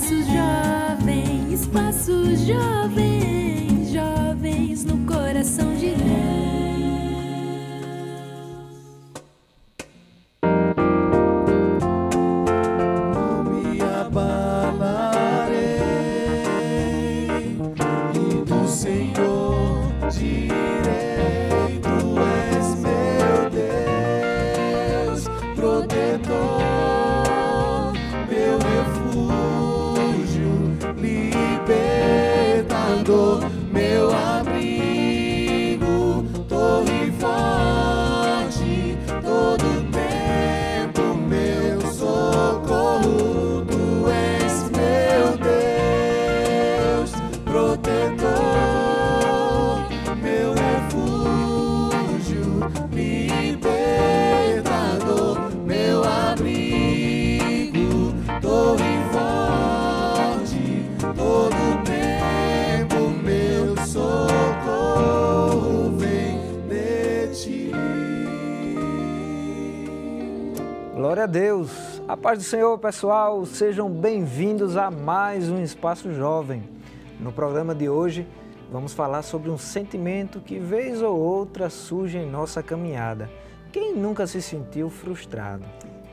Espaço Jovem, jovens no coração de Deus. Não me abalarei, e do Senhor direi: Tu és meu Deus, protetor, meu refúgio, libertador, meu abrigo, torre forte, todo tempo meu socorro. Tu és meu Deus, protetor, meu refúgio, libertador, meu abrigo, torre forte, todo tempo meu socorro vem de ti. Glória a Deus! A paz do Senhor, pessoal! Sejam bem-vindos a mais um Espaço Jovem. No programa de hoje, vamos falar sobre um sentimento que, vez ou outra, surge em nossa caminhada. Quem nunca se sentiu frustrado?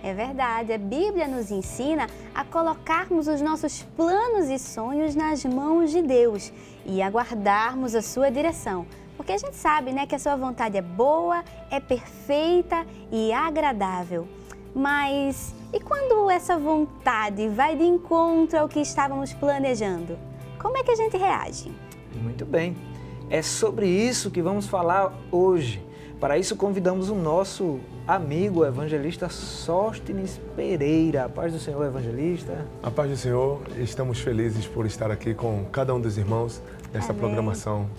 É verdade, a Bíblia nos ensina a colocarmos os nossos planos e sonhos nas mãos de Deus e aguardarmos a sua direção. Porque a gente sabe, né, que a sua vontade é boa, é perfeita e agradável. Mas e quando essa vontade vai de encontro ao que estávamos planejando? Como é que a gente reage? Muito bem, é sobre isso que vamos falar hoje. Para isso convidamos o nosso amigo o evangelista Sóstenes Pereira. A paz do Senhor, evangelista. A paz do Senhor, estamos felizes por estar aqui com cada um dos irmãos nessa programação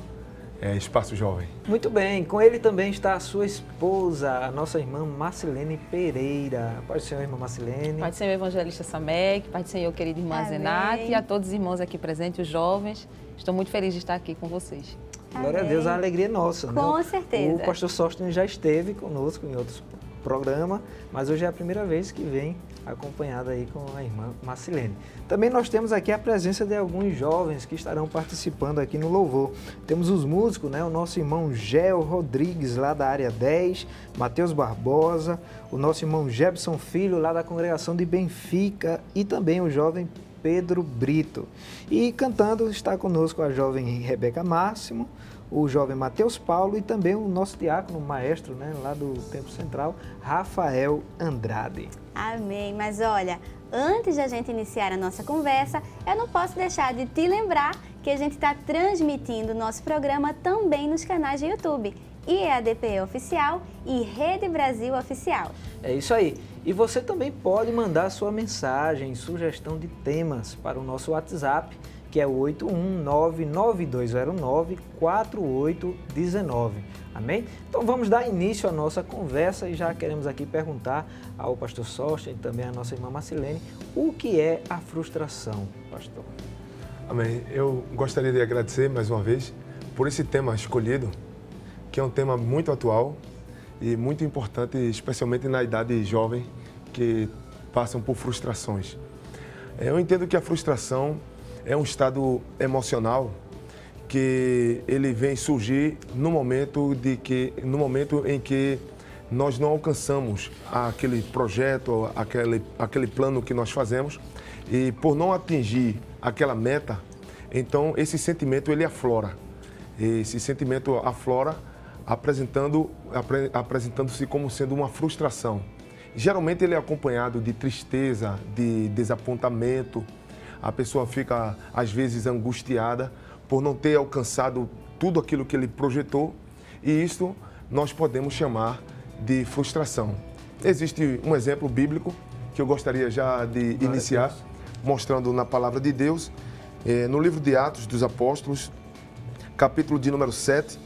Espaço Jovem. Muito bem, com ele também está a sua esposa, a nossa irmã Marcilene Pereira. A paz do Senhor, irmã Marcilene. Paz do Senhor, evangelista Samek, paz do Senhor, querida irmã Zenate, e a todos os irmãos aqui presentes, os jovens. Estou muito feliz de estar aqui com vocês. Glória a Deus, a alegria é nossa. Com né? certeza. O pastor Sóstenes já esteve conosco em outros programas, mas hoje é a primeira vez que vem acompanhado aí com a irmã Marcilene. Também nós temos aqui a presença de alguns jovens que estarão participando aqui no louvor. Temos os músicos, né? O nosso irmão Gel Rodrigues, lá da área 10, Matheus Barbosa, o nosso irmão Jebson Filho, lá da congregação de Benfica, e também o jovem Pedro Brito. E cantando está conosco a jovem Rebeca Máximo, o jovem Matheus Paulo e também o nosso diácono, maestro, né, lá do Templo Central, Rafael Andrade. Amém. Mas olha, antes de a gente iniciar a nossa conversa, eu não posso deixar de te lembrar que a gente está transmitindo o nosso programa também nos canais de YouTube, IEADPE Oficial e Rede Brasil Oficial. É isso aí. E você também pode mandar sua mensagem, sugestão de temas para o nosso WhatsApp, que é o 81992094819. Amém? Então vamos dar início à nossa conversa e já queremos aqui perguntar ao pastor Sóstenes e também à nossa irmã Marcilene o que é a frustração, pastor. Amém. Eu gostaria de agradecer mais uma vez por esse tema escolhido, que é um tema muito atual e muito importante, especialmente na idade jovem, que passam por frustrações. Eu entendo que a frustração é um estado emocional que ele vem surgir no momento em que nós não alcançamos aquele projeto, aquele plano que nós fazemos, e por não atingir aquela meta, então esse sentimento ele aflora. Esse sentimento aflora apresentando-se como sendo uma frustração. Geralmente ele é acompanhado de tristeza, de desapontamento. A pessoa fica, às vezes, angustiada por não ter alcançado tudo aquilo que ele projetou, e isso nós podemos chamar de frustração. Existe um exemplo bíblico que eu gostaria já de iniciar, mostrando na palavra de Deus, no livro de Atos dos Apóstolos, capítulo de número 7,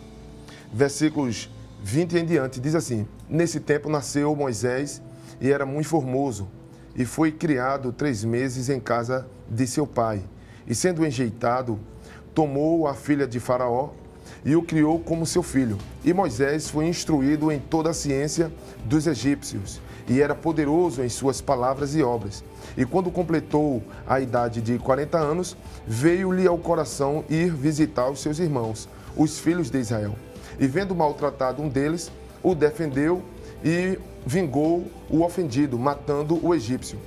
versículos 20 em diante, diz assim: Nesse tempo nasceu Moisés e era muito formoso, e foi criado 3 meses em casa de seu pai. E sendo enjeitado, tomou a filha de Faraó e o criou como seu filho. E Moisés foi instruído em toda a ciência dos egípcios e era poderoso em suas palavras e obras. E quando completou a idade de 40 anos, veio-lhe ao coração ir visitar os seus irmãos, os filhos de Israel. E vendo maltratado um deles, o defendeu e vingou o ofendido, matando o egípcio.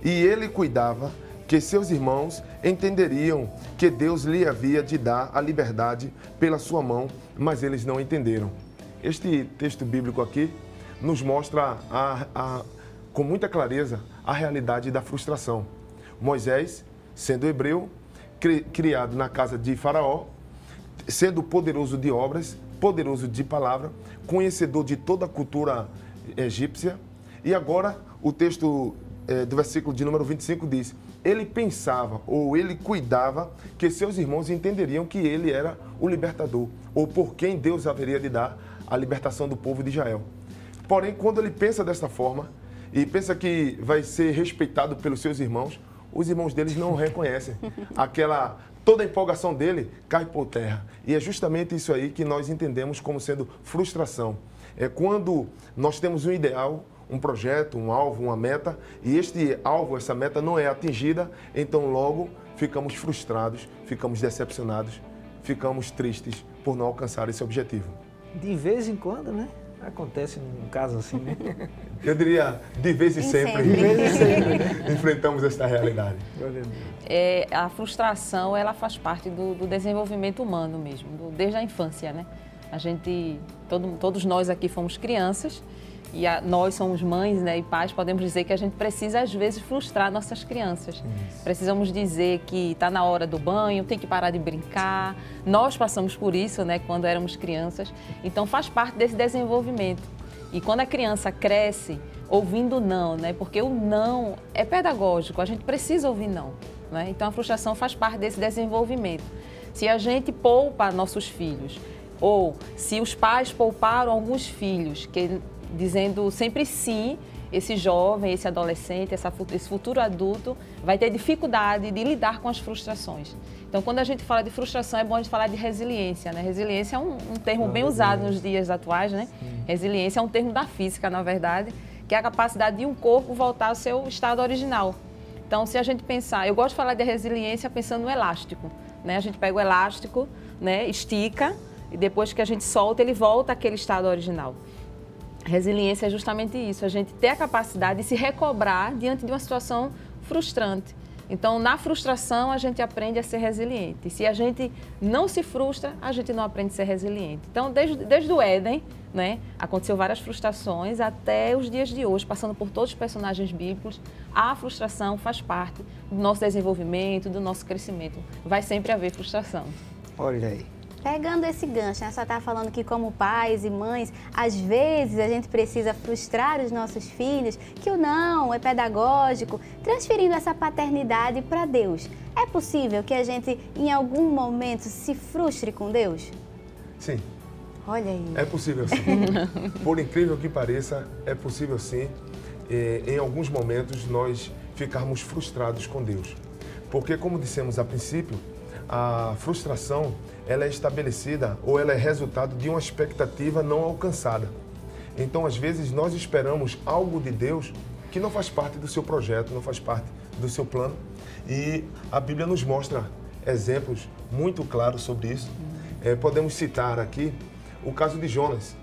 E ele cuidava que seus irmãos entenderiam que Deus lhe havia de dar a liberdade pela sua mão, mas eles não entenderam. Este texto bíblico aqui nos mostra com muita clareza a realidade da frustração. Moisés, sendo hebreu, criado na casa de Faraó, sendo poderoso de obras, poderoso de palavra, conhecedor de toda a cultura egípcia, e agora o texto do versículo de número 25 diz: ele pensava ou ele cuidava que seus irmãos entenderiam que ele era o libertador, ou por quem Deus haveria de dar a libertação do povo de Israel. Porém, quando ele pensa desta forma e pensa que vai ser respeitado pelos seus irmãos, os irmãos deles não o reconhecem. Toda a empolgação dele cai por terra. E é justamente isso aí que nós entendemos como sendo frustração. É quando nós temos um ideal, um projeto, um alvo, uma meta, e este alvo, essa meta não é atingida, então logo ficamos frustrados, ficamos decepcionados, ficamos tristes por não alcançar esse objetivo. De vez em quando, né? Acontece um caso assim, né? Eu diria, de vez em sempre. Enfrentamos esta realidade. A frustração, ela faz parte do desenvolvimento humano mesmo, desde a infância, né? Todos nós aqui fomos crianças e nós somos mães, né, e pais, podemos dizer que a gente precisa, às vezes, frustrar nossas crianças. Isso. Precisamos dizer que está na hora do banho, tem que parar de brincar. Nós passamos por isso, né, quando éramos crianças. Então, faz parte desse desenvolvimento. E quando a criança cresce, ouvindo não, né, porque o não é pedagógico, a gente precisa ouvir não, né? Então, a frustração faz parte desse desenvolvimento. Se a gente poupa nossos filhos, ou se os pais pouparam alguns filhos, dizendo sempre sim, esse jovem, esse adolescente, esse futuro adulto vai ter dificuldade de lidar com as frustrações. Então, quando a gente fala de frustração, é bom a gente falar de resiliência, né? Resiliência é um termo bem usado nos dias atuais, né? Sim. Resiliência é um termo da física, na verdade, que é a capacidade de um corpo voltar ao seu estado original. Então, se a gente pensar, eu gosto de falar de resiliência pensando no elástico, né? A gente pega o elástico, né? Estica, e depois que a gente solta, ele volta àquele estado original. Resiliência é justamente isso, a gente ter a capacidade de se recobrar diante de uma situação frustrante. Então, na frustração, a gente aprende a ser resiliente. E se a gente não se frustra, a gente não aprende a ser resiliente. Então, desde o Éden, né, aconteceu várias frustrações até os dias de hoje, passando por todos os personagens bíblicos, a frustração faz parte do nosso desenvolvimento, do nosso crescimento. Vai sempre haver frustração. Olha aí. Pegando esse gancho, né? Você está falando que como pais e mães, às vezes a gente precisa frustrar os nossos filhos, que o não é pedagógico, transferindo essa paternidade para Deus. É possível que a gente, em algum momento, se frustre com Deus? Sim. Olha aí. É possível sim. Por incrível que pareça, é possível sim, em alguns momentos, nós ficarmos frustrados com Deus. Porque, como dissemos a princípio, a frustração ela é estabelecida ou ela é resultado de uma expectativa não alcançada. Então, às vezes, nós esperamos algo de Deus que não faz parte do seu projeto, não faz parte do seu plano. E a Bíblia nos mostra exemplos muito claros sobre isso. Podemos citar aqui o caso de Jonas.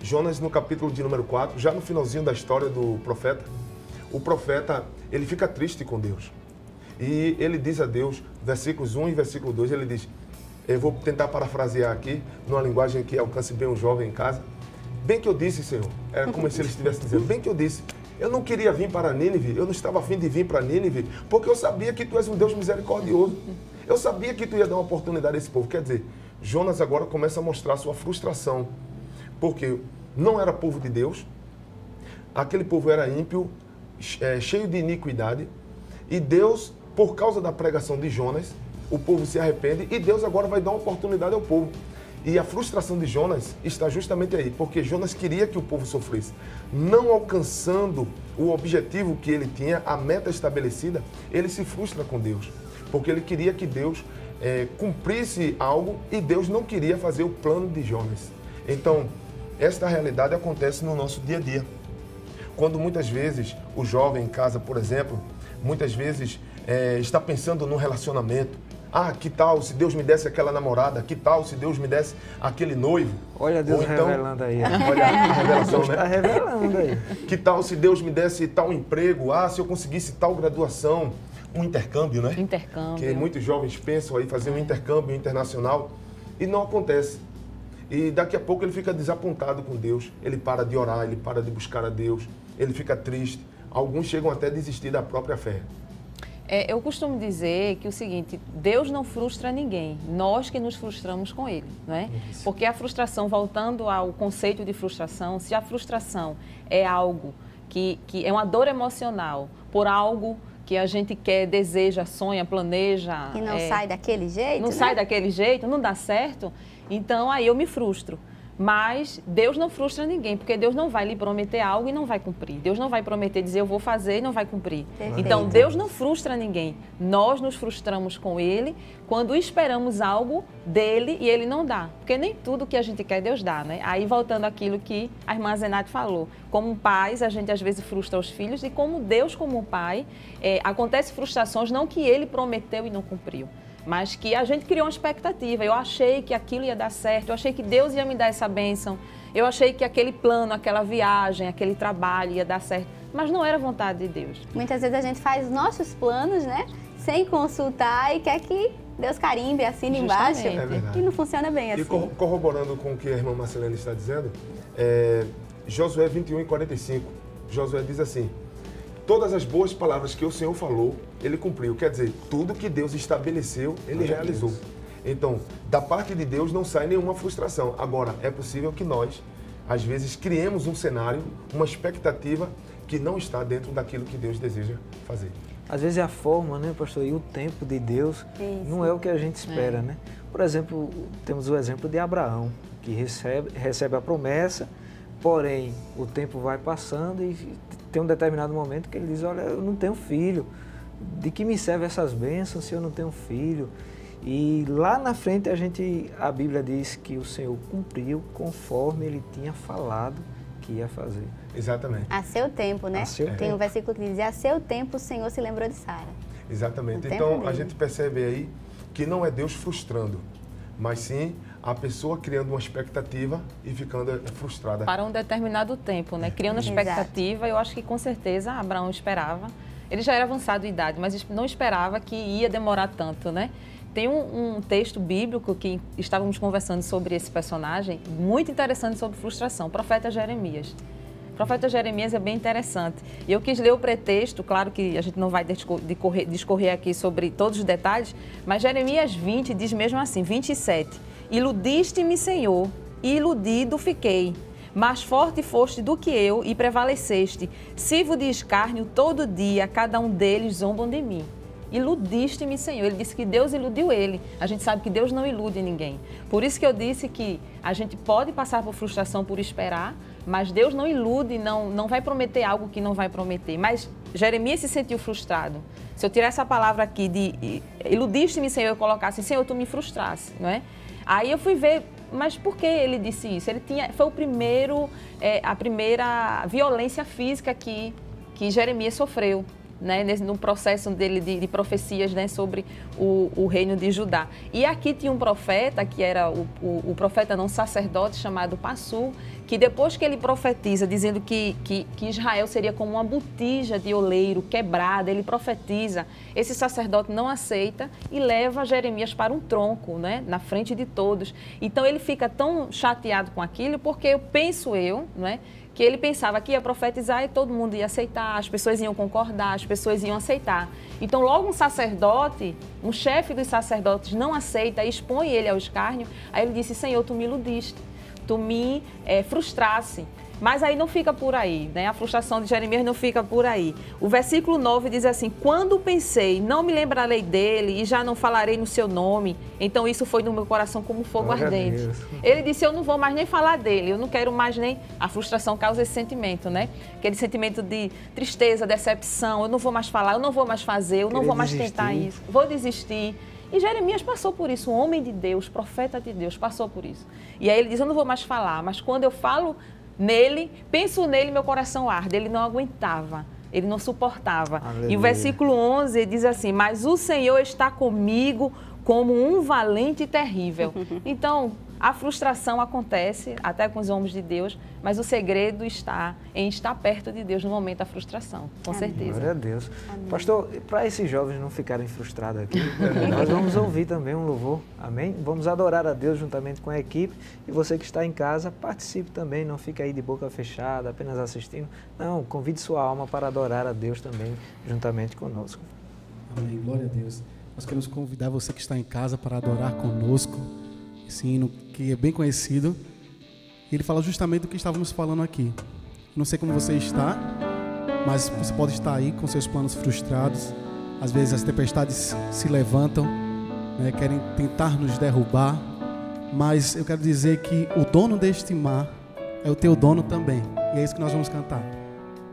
Jonas, no capítulo de número 4, já no finalzinho da história do profeta, o profeta ele fica triste com Deus. E ele diz a Deus, versículos 1 e versículo 2, ele diz, eu vou tentar parafrasear aqui, numa linguagem que alcance bem um jovem em casa. Bem que eu disse, Senhor, era como se ele estivesse dizendo, bem que eu disse, eu não queria vir para Nínive, eu não estava a fim de vir para Nínive, porque eu sabia que tu és um Deus misericordioso. Eu sabia que tu ia dar uma oportunidade a esse povo. Quer dizer, Jonas agora começa a mostrar sua frustração, porque não era povo de Deus, aquele povo era ímpio, cheio de iniquidade, e Deus, por causa da pregação de Jonas, o povo se arrepende e Deus agora vai dar uma oportunidade ao povo. E a frustração de Jonas está justamente aí, porque Jonas queria que o povo sofresse. Não alcançando o objetivo que ele tinha, a meta estabelecida, ele se frustra com Deus, porque ele queria que Deus cumprisse algo e Deus não queria fazer o plano de Jonas. Então, esta realidade acontece no nosso dia a dia. Quando muitas vezes o jovem em casa, por exemplo, muitas vezes está pensando num relacionamento. Ah, que tal se Deus me desse aquela namorada? Que tal se Deus me desse aquele noivo? Olha Deus então, revelando aí. Olha a revelação, né? Está revelando aí. Que tal se Deus me desse tal emprego? Ah, se eu conseguisse tal graduação? Um intercâmbio, né? Intercâmbio. Que muitos jovens pensam aí fazer um intercâmbio internacional e não acontece. E daqui a pouco ele fica desapontado com Deus. Ele para de orar, ele para de buscar a Deus. Ele fica triste. Alguns chegam até a desistir da própria fé. Eu costumo dizer que o seguinte, Deus não frustra ninguém, nós que nos frustramos com Ele, não é? Isso. Porque a frustração, voltando ao conceito de frustração, se a frustração é algo que é uma dor emocional por algo que a gente quer, deseja, sonha, planeja... E não sai daquele jeito, Não né? sai daquele jeito, não dá certo, então aí eu me frustro. Mas Deus não frustra ninguém, porque Deus não vai lhe prometer algo e não vai cumprir. Deus não vai prometer, dizer eu vou fazer e não vai cumprir. Perfeito. Então, Deus não frustra ninguém. Nós nos frustramos com Ele quando esperamos algo dEle e Ele não dá. Porque nem tudo que a gente quer, Deus dá, né? Aí, voltando àquilo que a irmã Zenate falou. Como pais, a gente às vezes frustra os filhos e como Deus, como pai, acontece frustrações não que Ele prometeu e não cumpriu. Mas que a gente criou uma expectativa. Eu achei que aquilo ia dar certo, eu achei que Deus ia me dar essa bênção, eu achei que aquele plano, aquela viagem, aquele trabalho ia dar certo, mas não era vontade de Deus. Muitas vezes a gente faz os nossos planos, né? Sem consultar e quer que Deus carimbe, assine embaixo. Justamente. É verdade. E não funciona bem assim. E corroborando com o que a irmã Marcelene está dizendo, Josué 21:45, Josué diz assim: todas as boas palavras que o Senhor falou, Ele cumpriu. Quer dizer, tudo que Deus estabeleceu, Ele realizou. Então, da parte de Deus não sai nenhuma frustração. Agora, é possível que nós, às vezes, criemos um cenário, uma expectativa que não está dentro daquilo que Deus deseja fazer. Às vezes é a forma, né, pastor? E o tempo de Deus Isso. não é o que a gente espera, né? Por exemplo, temos o exemplo de Abraão, que recebe a promessa, porém, o tempo vai passando e tem um determinado momento que ele diz, olha, eu não tenho filho, de que me servem essas bênçãos se eu não tenho filho? E lá na frente a Bíblia diz que o Senhor cumpriu conforme Ele tinha falado que ia fazer. Exatamente. A seu tempo, né? A seu Tem tempo. um versículo que diz, a seu tempo o Senhor se lembrou de Sara. Exatamente. O tempo Então, a dele. gente percebe aí que não é Deus frustrando, mas sim a pessoa criando uma expectativa e ficando frustrada. Para um determinado tempo, né? Criando uma Exato. expectativa, eu acho que com certeza Abraão esperava. Ele já era avançado de idade, mas não esperava que ia demorar tanto, né? Tem um texto bíblico que estávamos conversando sobre esse personagem, muito interessante sobre frustração, o profeta Jeremias. O profeta Jeremias é bem interessante. E eu quis ler o pretexto, claro que a gente não vai discorrer aqui sobre todos os detalhes, mas Jeremias 20 diz mesmo assim, 27. Iludiste-me, Senhor, e iludido fiquei. Mais forte foste do que eu e prevaleceste. Sirvo de escárnio todo dia, cada um deles zombam de mim. Iludiste-me, Senhor. Ele disse que Deus iludiu ele. A gente sabe que Deus não ilude ninguém. Por isso que eu disse que a gente pode passar por frustração por esperar, mas Deus não ilude, não vai prometer algo que não vai prometer. Mas Jeremias se sentiu frustrado. Se eu tirar essa palavra aqui de iludiste-me, Senhor, eu colocasse, Senhor, tu me frustrasse, não é? Aí eu fui ver, mas por que ele disse isso? Foi a primeira violência física que Jeremias sofreu, né, no processo dele de profecias, né, sobre o reino de Judá. E aqui tinha um profeta, que era o profeta não sacerdote, chamado Passur, que depois que ele profetiza, dizendo que Israel seria como uma botija de oleiro quebrada, ele profetiza, esse sacerdote não aceita e leva Jeremias para um tronco, né, na frente de todos. Então ele fica tão chateado com aquilo, porque penso eu, né, que ele pensava que ia profetizar e todo mundo ia aceitar, as pessoas iam concordar, as pessoas iam aceitar. Então, logo um sacerdote, um chefe dos sacerdotes não aceita, expõe ele ao escárnio, aí ele disse, Senhor, tu me iludiste, tu me frustrasse. Mas aí não fica por aí, né? A frustração de Jeremias não fica por aí. O versículo 9 diz assim, quando pensei, não me lembrarei dele e já não falarei no seu nome, então isso foi no meu coração como fogo Glória a ardente. Deus. Ele disse, eu não vou mais nem falar dele, eu não quero mais nem... A frustração causa esse sentimento, né? Aquele sentimento de tristeza, decepção, eu não vou mais falar, eu não vou mais fazer, eu não Querer vou mais desistir. tentar isso, vou desistir. E Jeremias passou por isso, um homem de Deus, profeta de Deus, passou por isso. E aí ele diz, eu não vou mais falar, mas quando eu falo nele, penso nele, meu coração arde. Ele não aguentava, ele não suportava. Aleluia. E o versículo 11 diz assim, mas o Senhor está comigo como um valente e terrível. Então, a frustração acontece até com os homens de Deus, mas o segredo está em estar perto de Deus no momento da frustração, com certeza. Glória a Deus. Pastor, para esses jovens não ficarem frustrados aqui, nós vamos ouvir também um louvor, amém? Vamos adorar a Deus juntamente com a equipe, e você que está em casa, participe também, não fique aí de boca fechada, apenas assistindo. Não, convide sua alma para adorar a Deus também juntamente conosco. Amém, glória a Deus. Nós queremos convidar você que está em casa para adorar conosco, esse hino que é bem conhecido. Ele fala justamente do que estávamos falando aqui. Não sei como você está, mas você pode estar aí com seus planos frustrados. Às vezes as tempestades se levantam, né, querem tentar nos derrubar, mas eu quero dizer que o dono deste mar é o teu dono também. E é isso que nós vamos cantar.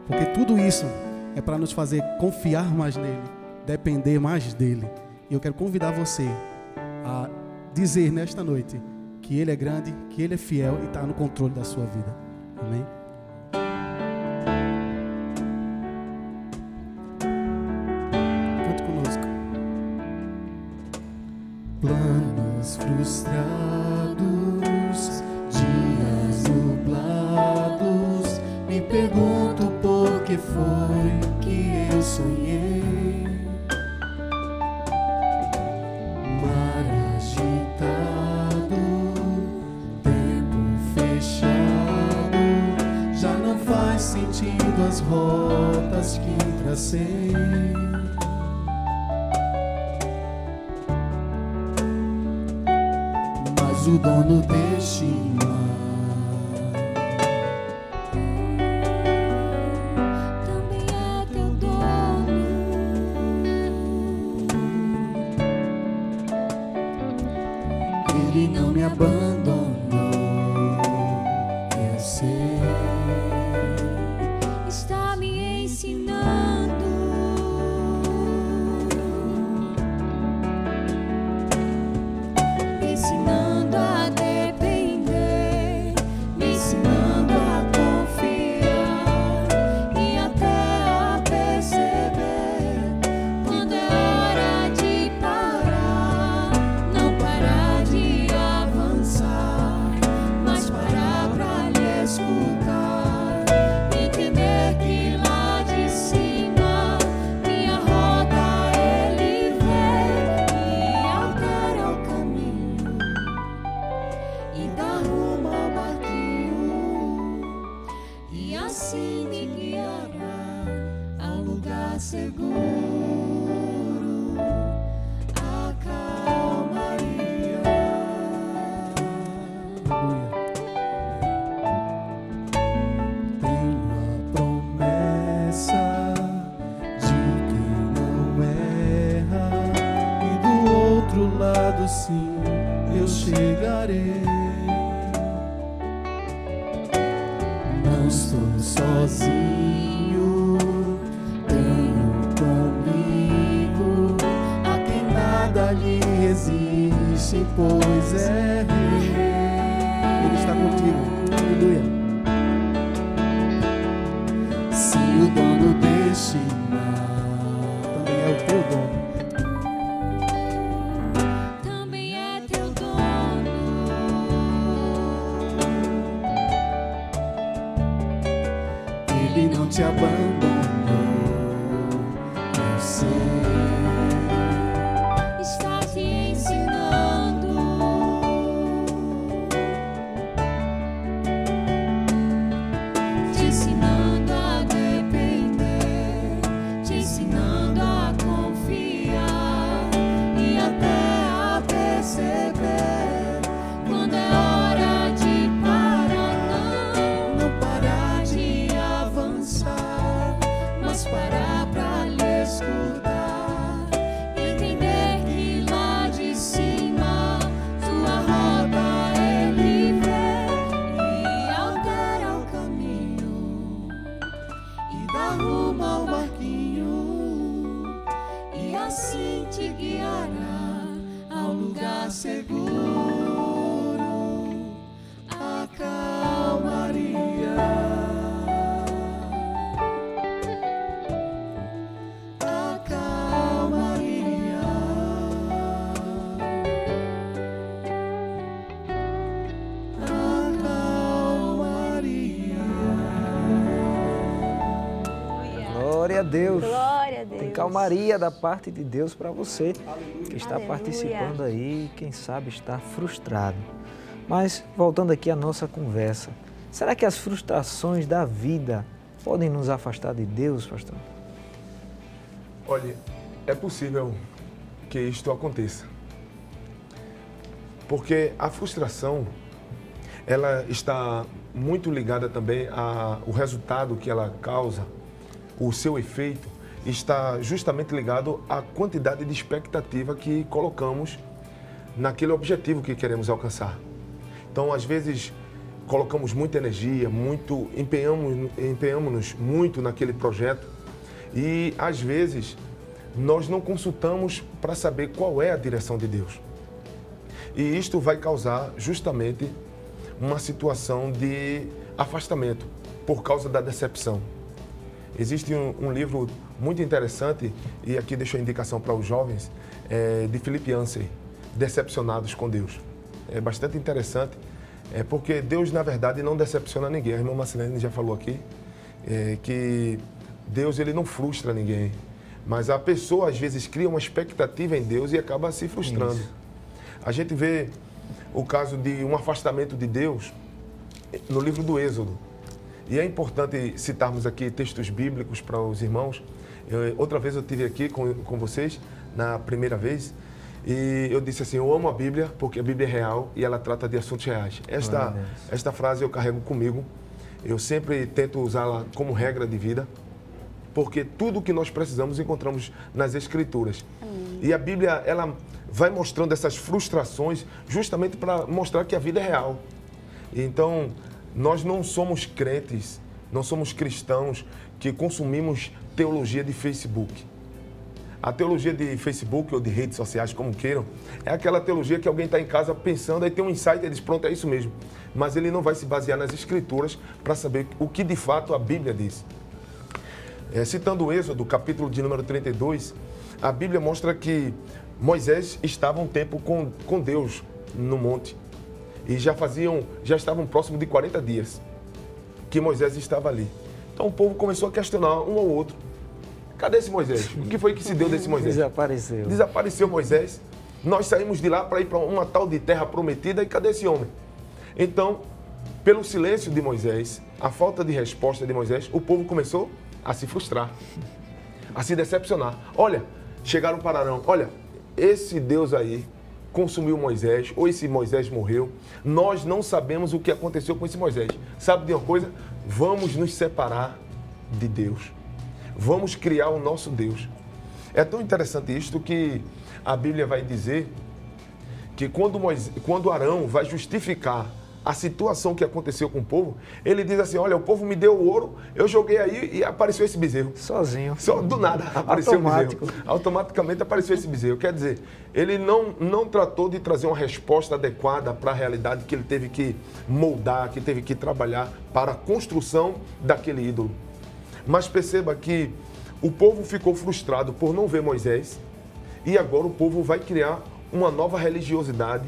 Porque tudo isso é para nos fazer confiar mais nele, depender mais dele. E eu quero convidar você a dizer nesta noite que Ele é grande, que Ele é fiel e está no controle da sua vida. Amém? Cante conosco. Planos frustrados, dias nublados, me pergunto por que foi que eu sonhei. As rotas que tracei, mas o dono deste mar também é teu dono. Ele não me abandonou, eu sei. Está me ensinando a depender, me ensinando a confiar e até a perceber quando é hora de parar. Não parar de avançar, mas parar pra lhe escutar. Seguro, a calmaria. Tenho a promessa de quem não erra, e do outro lado sim eu chegarei. Não estou sozinho, lhe resiste, pois é rei. Ele está contigo, aleluia. Se o dono deste mar também é o teu dono, também é teu dono. Ele não te abandonou, eu sei. Seguro, a calmaria. Glória a Deus. Glória a Deus. Tem calmaria da parte de Deus para você que está Aleluia. participando aí, quem sabe está frustrado. Mas, voltando aqui à nossa conversa, será que as frustrações da vida podem nos afastar de Deus, pastor? Olha, é possível que isto aconteça. Porque a frustração, ela está muito ligada também ao resultado que ela causa, o seu efeito, está justamente ligado à quantidade de expectativa que colocamos naquele objetivo que queremos alcançar. Então, às vezes, colocamos muita energia, empenhamos-nos muito naquele projeto e, às vezes, nós não consultamos para saber qual é a direção de Deus. E isto vai causar justamente uma situação de afastamento por causa da decepção. Existe um livro muito interessante, e aqui deixo a indicação para os jovens, de Philip Yancey, Decepcionados com Deus. É bastante interessante, porque Deus, na verdade, não decepciona ninguém. A irmã Marcelene já falou aqui que Deus ele não frustra ninguém, mas a pessoa, às vezes, cria uma expectativa em Deus e acaba se frustrando. Isso. A gente vê o caso de um afastamento de Deus no livro do Êxodo. E é importante citarmos aqui textos bíblicos para os irmãos. Outra vez eu estive aqui com vocês, na primeira vez, e eu disse assim, eu amo a Bíblia porque a Bíblia é real e ela trata de assuntos reais. Esta frase eu carrego comigo, eu sempre tento usá-la como regra de vida, porque tudo o que nós precisamos encontramos nas Escrituras. E a Bíblia, ela vai mostrando essas frustrações justamente para mostrar que a vida é real. Então, nós não somos crentes, não somos cristãos que consumimos teologia de Facebook. A teologia de Facebook ou de redes sociais, como queiram, é aquela teologia que alguém está em casa pensando, aí tem um insight e diz, pronto, é isso mesmo. Mas ele não vai se basear nas Escrituras para saber o que de fato a Bíblia diz. Citando o Êxodo, capítulo de número 32, a Bíblia mostra que Moisés estava um tempo com Deus no monte. E já estavam próximos de 40 dias que Moisés estava ali. Então o povo começou a questionar um ao outro. Cadê esse Moisés? O que foi que se deu desse Moisés? Desapareceu. Desapareceu Moisés. Nós saímos de lá para ir para uma tal de terra prometida e cadê esse homem? Então, pelo silêncio de Moisés, a falta de resposta de Moisés, o povo começou a se frustrar, a se decepcionar. Olha, chegaram para Arão, olha, esse Deus aí consumiu Moisés, ou esse Moisés morreu, nós não sabemos o que aconteceu com esse Moisés. Sabe de uma coisa? Vamos nos separar de Deus. Vamos criar o nosso Deus. É tão interessante isto que a Bíblia vai dizer que quando Arão vai justificar a situação que aconteceu com o povo, ele diz assim, olha, o povo me deu o ouro, eu joguei aí e apareceu esse bezerro. Sozinho. Do nada apareceu o bezerro. Automaticamente apareceu esse bezerro. Quer dizer, ele não tratou de trazer uma resposta adequada para a realidade que ele teve que moldar, que teve que trabalhar para a construção daquele ídolo. Mas perceba que o povo ficou frustrado por não ver Moisés e agora o povo vai criar uma nova religiosidade,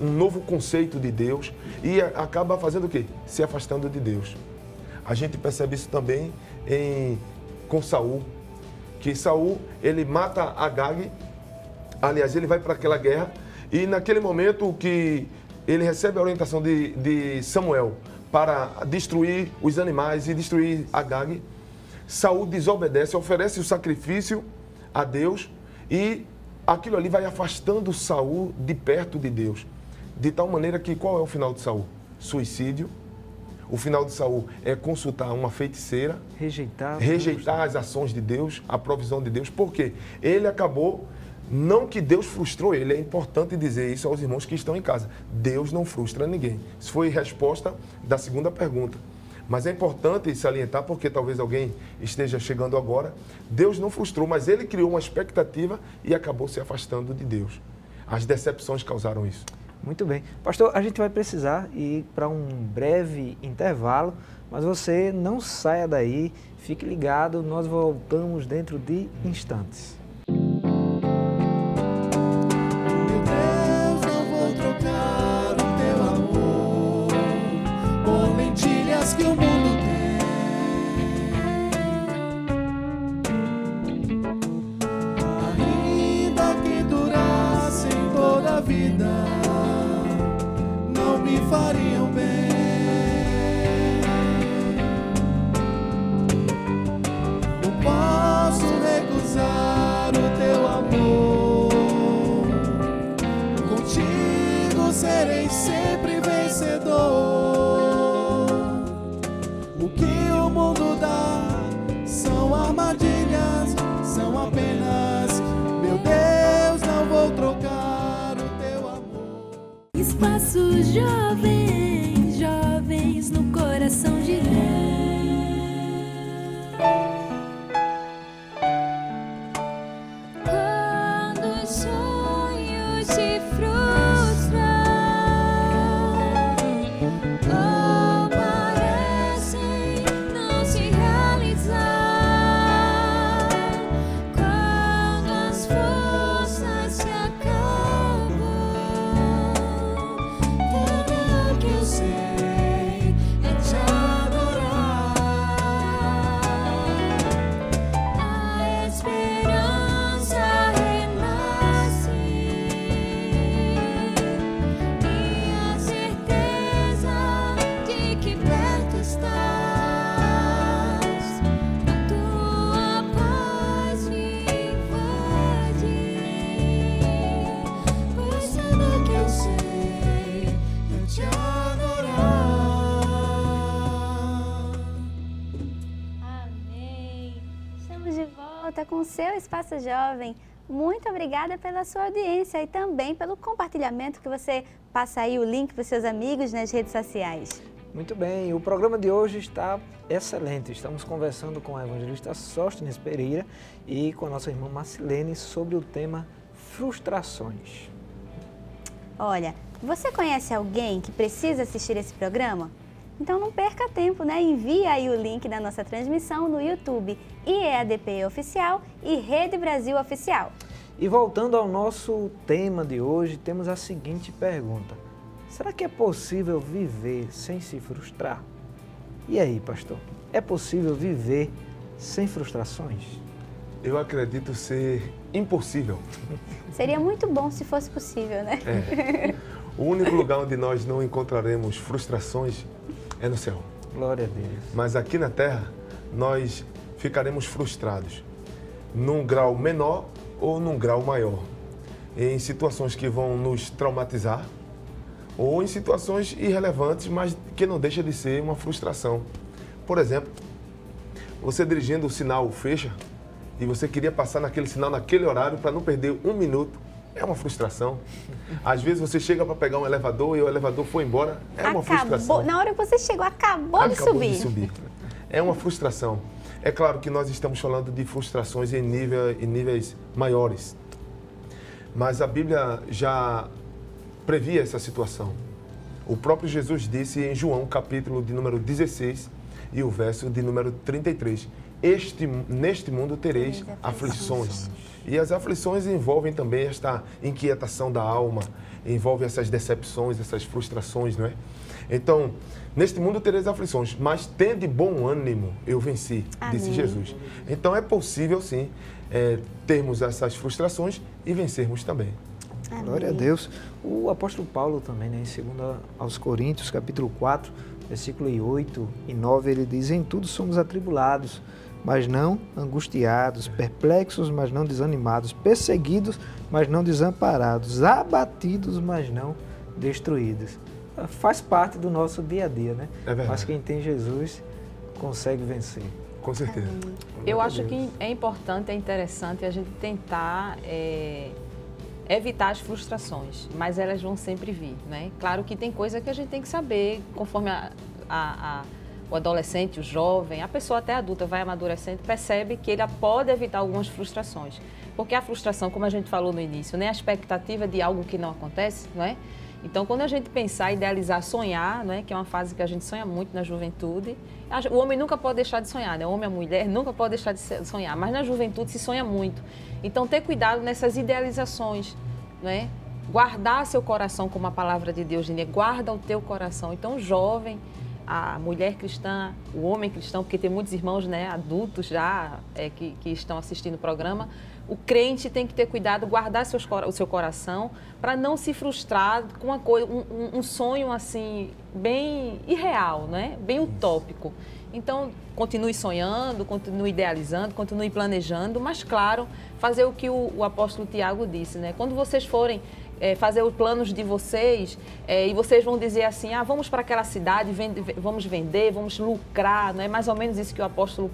um novo conceito de Deus e acaba fazendo o quê? Se afastando de Deus. A gente percebe isso também com Saul, que Saul, ele mata Agag, aliás, ele vai para aquela guerra e naquele momento que ele recebe a orientação de Samuel para destruir os animais e destruir Agag, Saul desobedece, oferece o sacrifício a Deus e aquilo ali vai afastando Saul de perto de Deus. De tal maneira que qual é o final de Saul? Suicídio. O final de Saul é consultar uma feiticeira, rejeitar as ações de Deus, a provisão de Deus. Por quê? Ele acabou, não que Deus frustrou ele, é importante dizer isso aos irmãos que estão em casa. Deus não frustra ninguém. Isso foi resposta da segunda pergunta. Mas é importante salientar, porque talvez alguém esteja chegando agora, Deus não frustrou, mas ele criou uma expectativa e acabou se afastando de Deus. As decepções causaram isso. Muito bem. Pastor, a gente vai precisar ir para um breve intervalo, mas você não saia daí, fique ligado, nós voltamos dentro de instantes. Meu Deus, não vou trocar o teu amor por lentilhas que o mundo tem. sempre vencedor. O que o mundo dá são armadilhas, são apenas, meu Deus, não vou trocar o teu amor. Espaço Jovens, jovens no coração de Deus. Quando os sonhos se frustram ou parecem não se realizar, quando as forças se acabam, tudo que eu sei é te adorar. A esperança renasce e a certeza de que perto estás. A tua paz me invade, pois tudo que eu sei é te adorar. Amém. Estamos de volta com o seu Espaço Jovem. Muito obrigada pela sua audiência e também pelo compartilhamento que você passa aí o link para os seus amigos nas redes sociais. Muito bem, o programa de hoje está excelente. Estamos conversando com a evangelista Sóstenes Pereira e com a nossa irmã Marcilene sobre o tema frustrações. Olha, você conhece alguém que precisa assistir esse programa? Então não perca tempo, né? Envie aí o link da nossa transmissão no YouTube IEADP Oficial e Rede Brasil Oficial. E voltando ao nosso tema de hoje, temos a seguinte pergunta: será que é possível viver sem se frustrar? E aí, pastor? É possível viver sem frustrações? Eu acredito ser impossível. Seria muito bom se fosse possível, né? O único lugar onde nós não encontraremos frustrações é no céu. Glória a Deus. Mas aqui na terra, nós ficaremos frustrados num grau menor ou num grau maior, em situações que vão nos traumatizar ou em situações irrelevantes, mas que não deixa de ser uma frustração. Por exemplo, você dirigindo o sinal fecha e você queria passar naquele sinal naquele horário para não perder um minuto. É uma frustração. Às vezes você chega para pegar um elevador e o elevador foi embora. É uma frustração. Na hora que você chegou, acabou de subir. É uma frustração. É claro que nós estamos falando de frustrações em níveis maiores. Mas a Bíblia já previa essa situação. O próprio Jesus disse em João, capítulo de número 16 e o verso de número 33. Neste mundo tereis aflições. E as aflições envolvem também esta inquietação da alma, envolvem essas decepções, essas frustrações, não é? Então, neste mundo tereis aflições, mas tende bom ânimo, eu venci, disse Jesus. Então é possível sim termos essas frustrações e vencermos também. Amém. Glória a Deus. O apóstolo Paulo também, né, em 2 aos Coríntios, capítulo 4, versículo 8 e 9, ele diz: em tudo somos atribulados, mas não angustiados, perplexos, mas não desanimados, perseguidos, mas não desamparados, abatidos, mas não destruídos. Faz parte do nosso dia a dia, né? É verdade. Mas quem tem Jesus consegue vencer. Com certeza. Eu acho que é importante, é interessante a gente tentar evitar as frustrações, mas elas vão sempre vir, né? Claro que tem coisa que a gente tem que saber, conforme o adolescente, o jovem, a pessoa até adulta vai amadurecendo, percebe que ele pode evitar algumas frustrações. Porque a frustração, como a gente falou no início, né? A expectativa de algo que não acontece, não é? Então, quando a gente pensar, idealizar, sonhar, né, que é uma fase que a gente sonha muito na juventude, o homem nunca pode deixar de sonhar, né? O homem e a mulher nunca pode deixar de sonhar, mas na juventude se sonha muito. Então, ter cuidado nessas idealizações, né? Guardar seu coração, como a palavra de Deus diz, guarda o teu coração. Então, o jovem, a mulher cristã, o homem cristão, porque tem muitos irmãos, né, adultos já que estão assistindo o programa, o crente tem que ter cuidado, guardar o seu coração para não se frustrar com uma coisa, um sonho assim bem irreal, né? Bem utópico. Então, continue sonhando, continue idealizando, continue planejando, mas claro, fazer o que o apóstolo Tiago disse, né? Quando vocês forem fazer os planos de vocês e vocês vão dizer assim, vamos para aquela cidade, vamos vender, vamos lucrar, não é mais ou menos isso que o apóstolo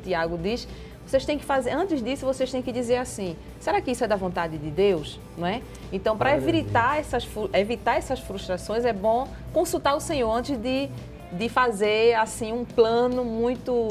Tiago diz. Vocês têm que fazer, antes disso, vocês têm que dizer assim, será que isso é da vontade de Deus? Não é? Então, para evitar essas frustrações, é bom consultar o Senhor antes de fazer assim um plano muito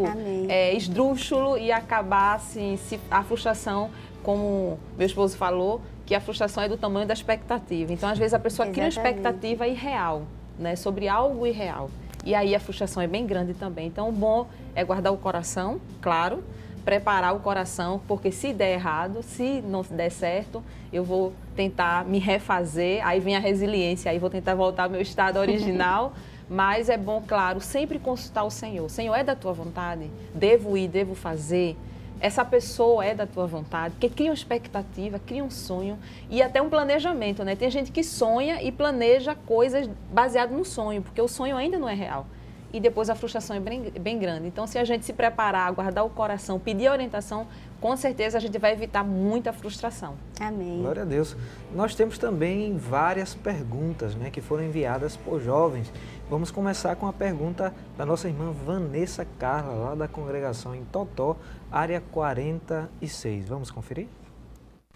esdrúxulo e acabar assim, a frustração, como meu esposo falou, que a frustração é do tamanho da expectativa. Então, às vezes, a pessoa cria uma expectativa irreal, né, sobre algo irreal. E aí a frustração é bem grande também. Então, o bom é guardar o coração, claro, preparar o coração, porque se der errado, se não der certo, eu vou tentar me refazer, aí vem a resiliência, aí vou tentar voltar ao meu estado original, mas é bom, claro, sempre consultar o Senhor. Senhor, é da tua vontade? Devo ir, devo fazer? Essa pessoa é da tua vontade? Porque cria uma expectativa, cria um sonho e até um planejamento, né? Tem gente que sonha e planeja coisas baseado no sonho, porque o sonho ainda não é real. E depois a frustração é bem grande. Então, se a gente se preparar, guardar o coração, pedir orientação, com certeza a gente vai evitar muita frustração. Amém. Glória a Deus. Nós temos também várias perguntas, né, que foram enviadas por jovens. Vamos começar com a pergunta da nossa irmã Vanessa Carla, lá da congregação em Totó, área 46. Vamos conferir?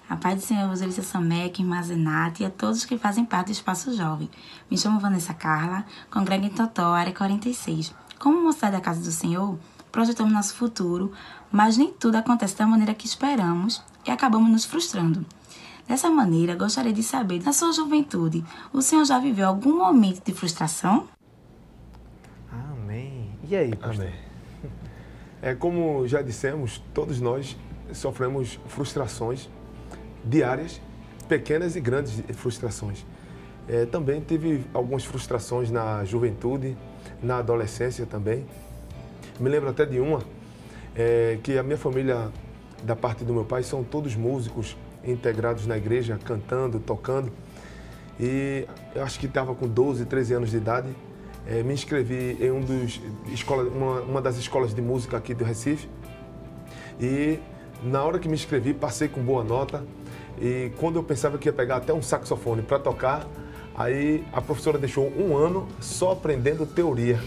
A paz do Senhor, Evangelista Samek, irmã Zenate e a todos que fazem parte do Espaço Jovem. Me chamo Vanessa Carla, congrego em Totó, área 46. Como mocidade da Casa do Senhor, projetamos nosso futuro, mas nem tudo acontece da maneira que esperamos e acabamos nos frustrando. Dessa maneira, gostaria de saber, na sua juventude, o Senhor já viveu algum momento de frustração? Amém. E aí, pastor? Amém. Como já dissemos, todos nós sofremos frustrações diárias, pequenas e grandes frustrações. Também tive algumas frustrações na juventude, na adolescência também. Me lembro até de uma, que a minha família, da parte do meu pai, são todos músicos integrados na igreja, cantando, tocando. E eu acho que estava com 12, 13 anos de idade, me inscrevi em uma das escolas de música aqui do Recife. E na hora que me inscrevi, passei com boa nota. E quando eu pensava que ia pegar até um saxofone para tocar, aí a professora deixou um ano só aprendendo teoria.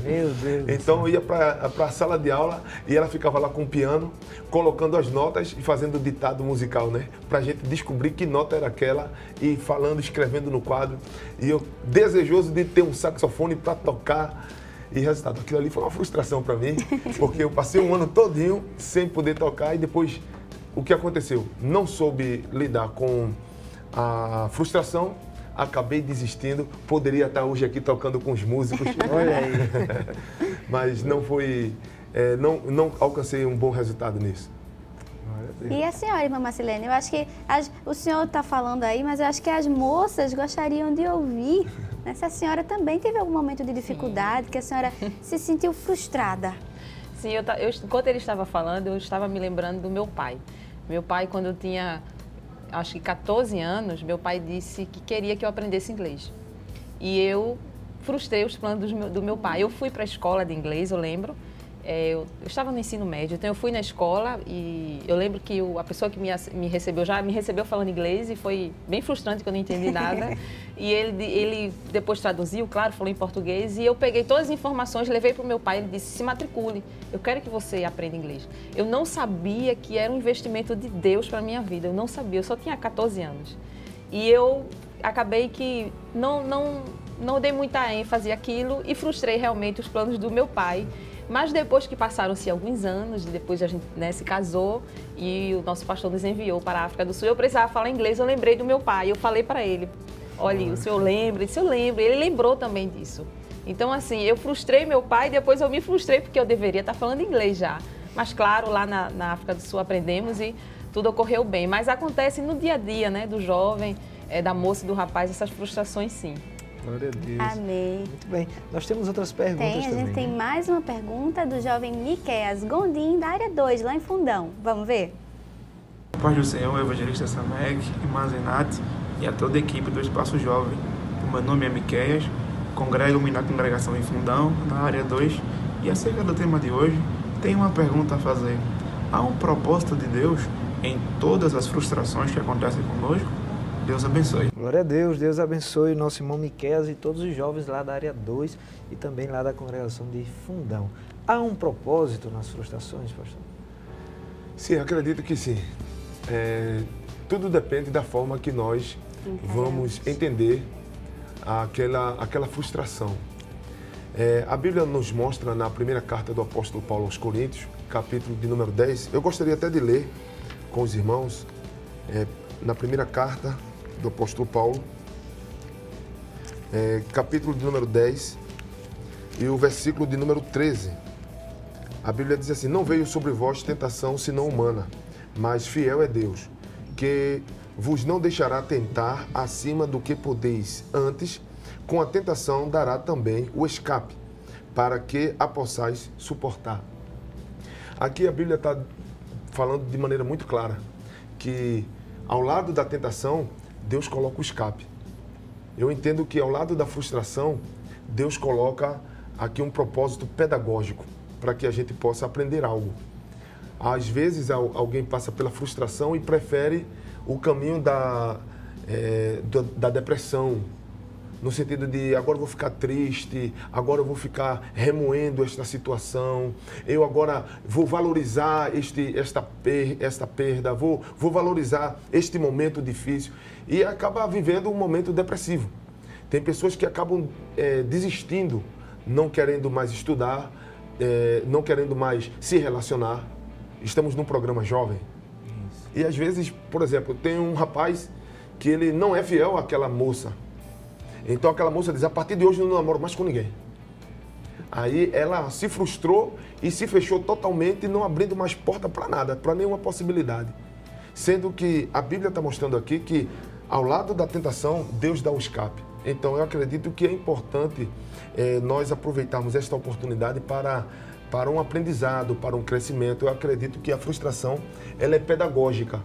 Meu Deus. Então eu ia para a sala de aula e ela ficava lá com o piano, colocando as notas e fazendo o ditado musical, né? Para a gente descobrir que nota era aquela e falando, escrevendo no quadro. E eu desejoso de ter um saxofone para tocar. E resultado, aquilo ali foi uma frustração para mim, porque eu passei um ano todinho sem poder tocar e depois o que aconteceu? Não soube lidar com a frustração, acabei desistindo, poderia estar hoje aqui tocando com os músicos. Olha aí. Mas não foi, não alcancei um bom resultado nisso. E a senhora, irmã Marcelene, eu acho que o senhor está falando aí, mas eu acho que as moças gostariam de ouvir, né? Se a senhora também teve algum momento de dificuldade, que a senhora se sentiu frustrada. Sim, enquanto ele estava falando, eu estava me lembrando do meu pai. Meu pai, quando eu tinha, acho que 14 anos, meu pai disse que queria que eu aprendesse inglês. E eu frustrei os planos do meu pai. Eu fui para a escola de inglês, eu lembro. Eu estava no ensino médio, então eu fui na escola e eu lembro que a pessoa que me recebeu já me recebeu falando inglês e foi bem frustrante porque eu não entendi nada. E ele depois traduziu, claro, falou em português e eu peguei todas as informações, levei para o meu pai, ele disse, se matricule, eu quero que você aprenda inglês. Eu não sabia que era um investimento de Deus para a minha vida, eu não sabia, eu só tinha 14 anos. E eu acabei que não dei muita ênfase àquilo e frustrei realmente os planos do meu pai. Mas depois que passaram-se alguns anos, depois a gente, né, se casou e o nosso pastor nos enviou para a África do Sul, eu precisava falar inglês, eu lembrei do meu pai, eu falei para ele, olha, o senhor lembra? Ele disse, eu lembro, ele lembrou também disso. Então, assim, eu frustrei meu pai e depois eu me frustrei porque eu deveria estar falando inglês já. Mas, claro, lá na África do Sul aprendemos e tudo ocorreu bem. Mas acontece no dia a dia, né, do jovem, da moça e do rapaz, essas frustrações, sim. Glória a Deus. Amém. Muito bem. Nós temos outras perguntas também. A gente tem mais uma pergunta do jovem Miqueias Gondim, da área 2, lá em Fundão. Vamos ver? Paz do Senhor, Evangelista Samek, irmã Zenate e a toda a equipe do Espaço Jovem. O meu nome é Miqueias, congrego-me na congregação em Fundão, na área 2, e acerca do tema de hoje, tenho uma pergunta a fazer. Há um propósito de Deus em todas as frustrações que acontecem conosco? Deus abençoe. Glória a Deus, Deus abençoe o nosso irmão Miqueias e todos os jovens lá da área 2 e também lá da congregação de Fundão. Há um propósito nas frustrações, pastor? Sim, acredito que sim. Tudo depende da forma que nós vamos entender aquela frustração. A Bíblia nos mostra na primeira carta do apóstolo Paulo aos Coríntios, capítulo de número 10. Eu gostaria até de ler com os irmãos, na primeira carta do apóstolo Paulo, capítulo de número 10 e o versículo de número 13. A Bíblia diz assim: não veio sobre vós tentação senão humana, mas fiel é Deus, que vos não deixará tentar acima do que podeis, antes, com a tentação dará também o escape, para que a possais suportar. Aqui a Bíblia está falando de maneira muito clara que ao lado da tentação, Deus coloca o escape. Eu entendo que ao lado da frustração, Deus coloca aqui um propósito pedagógico para que a gente possa aprender algo. Às vezes alguém passa pela frustração e prefere o caminho da depressão, no sentido de agora eu vou ficar triste, agora eu vou ficar remoendo esta situação, eu agora vou valorizar esta perda, vou valorizar este momento difícil e acaba vivendo um momento depressivo. Tem pessoas que acabam desistindo, não querendo mais estudar, não querendo mais se relacionar. Estamos num programa jovem. E às vezes, por exemplo, tem um rapaz que ele não é fiel àquela moça. Então aquela moça diz: a partir de hoje eu não namoro mais com ninguém. Aí ela se frustrou e se fechou totalmente, não abrindo mais porta para nada, para nenhuma possibilidade. Sendo que a Bíblia está mostrando aqui que ao lado da tentação, Deus dá o escape. Então eu acredito que é importante nós aproveitarmos esta oportunidade para um aprendizado, para um crescimento. Eu acredito que a frustração ela é pedagógica.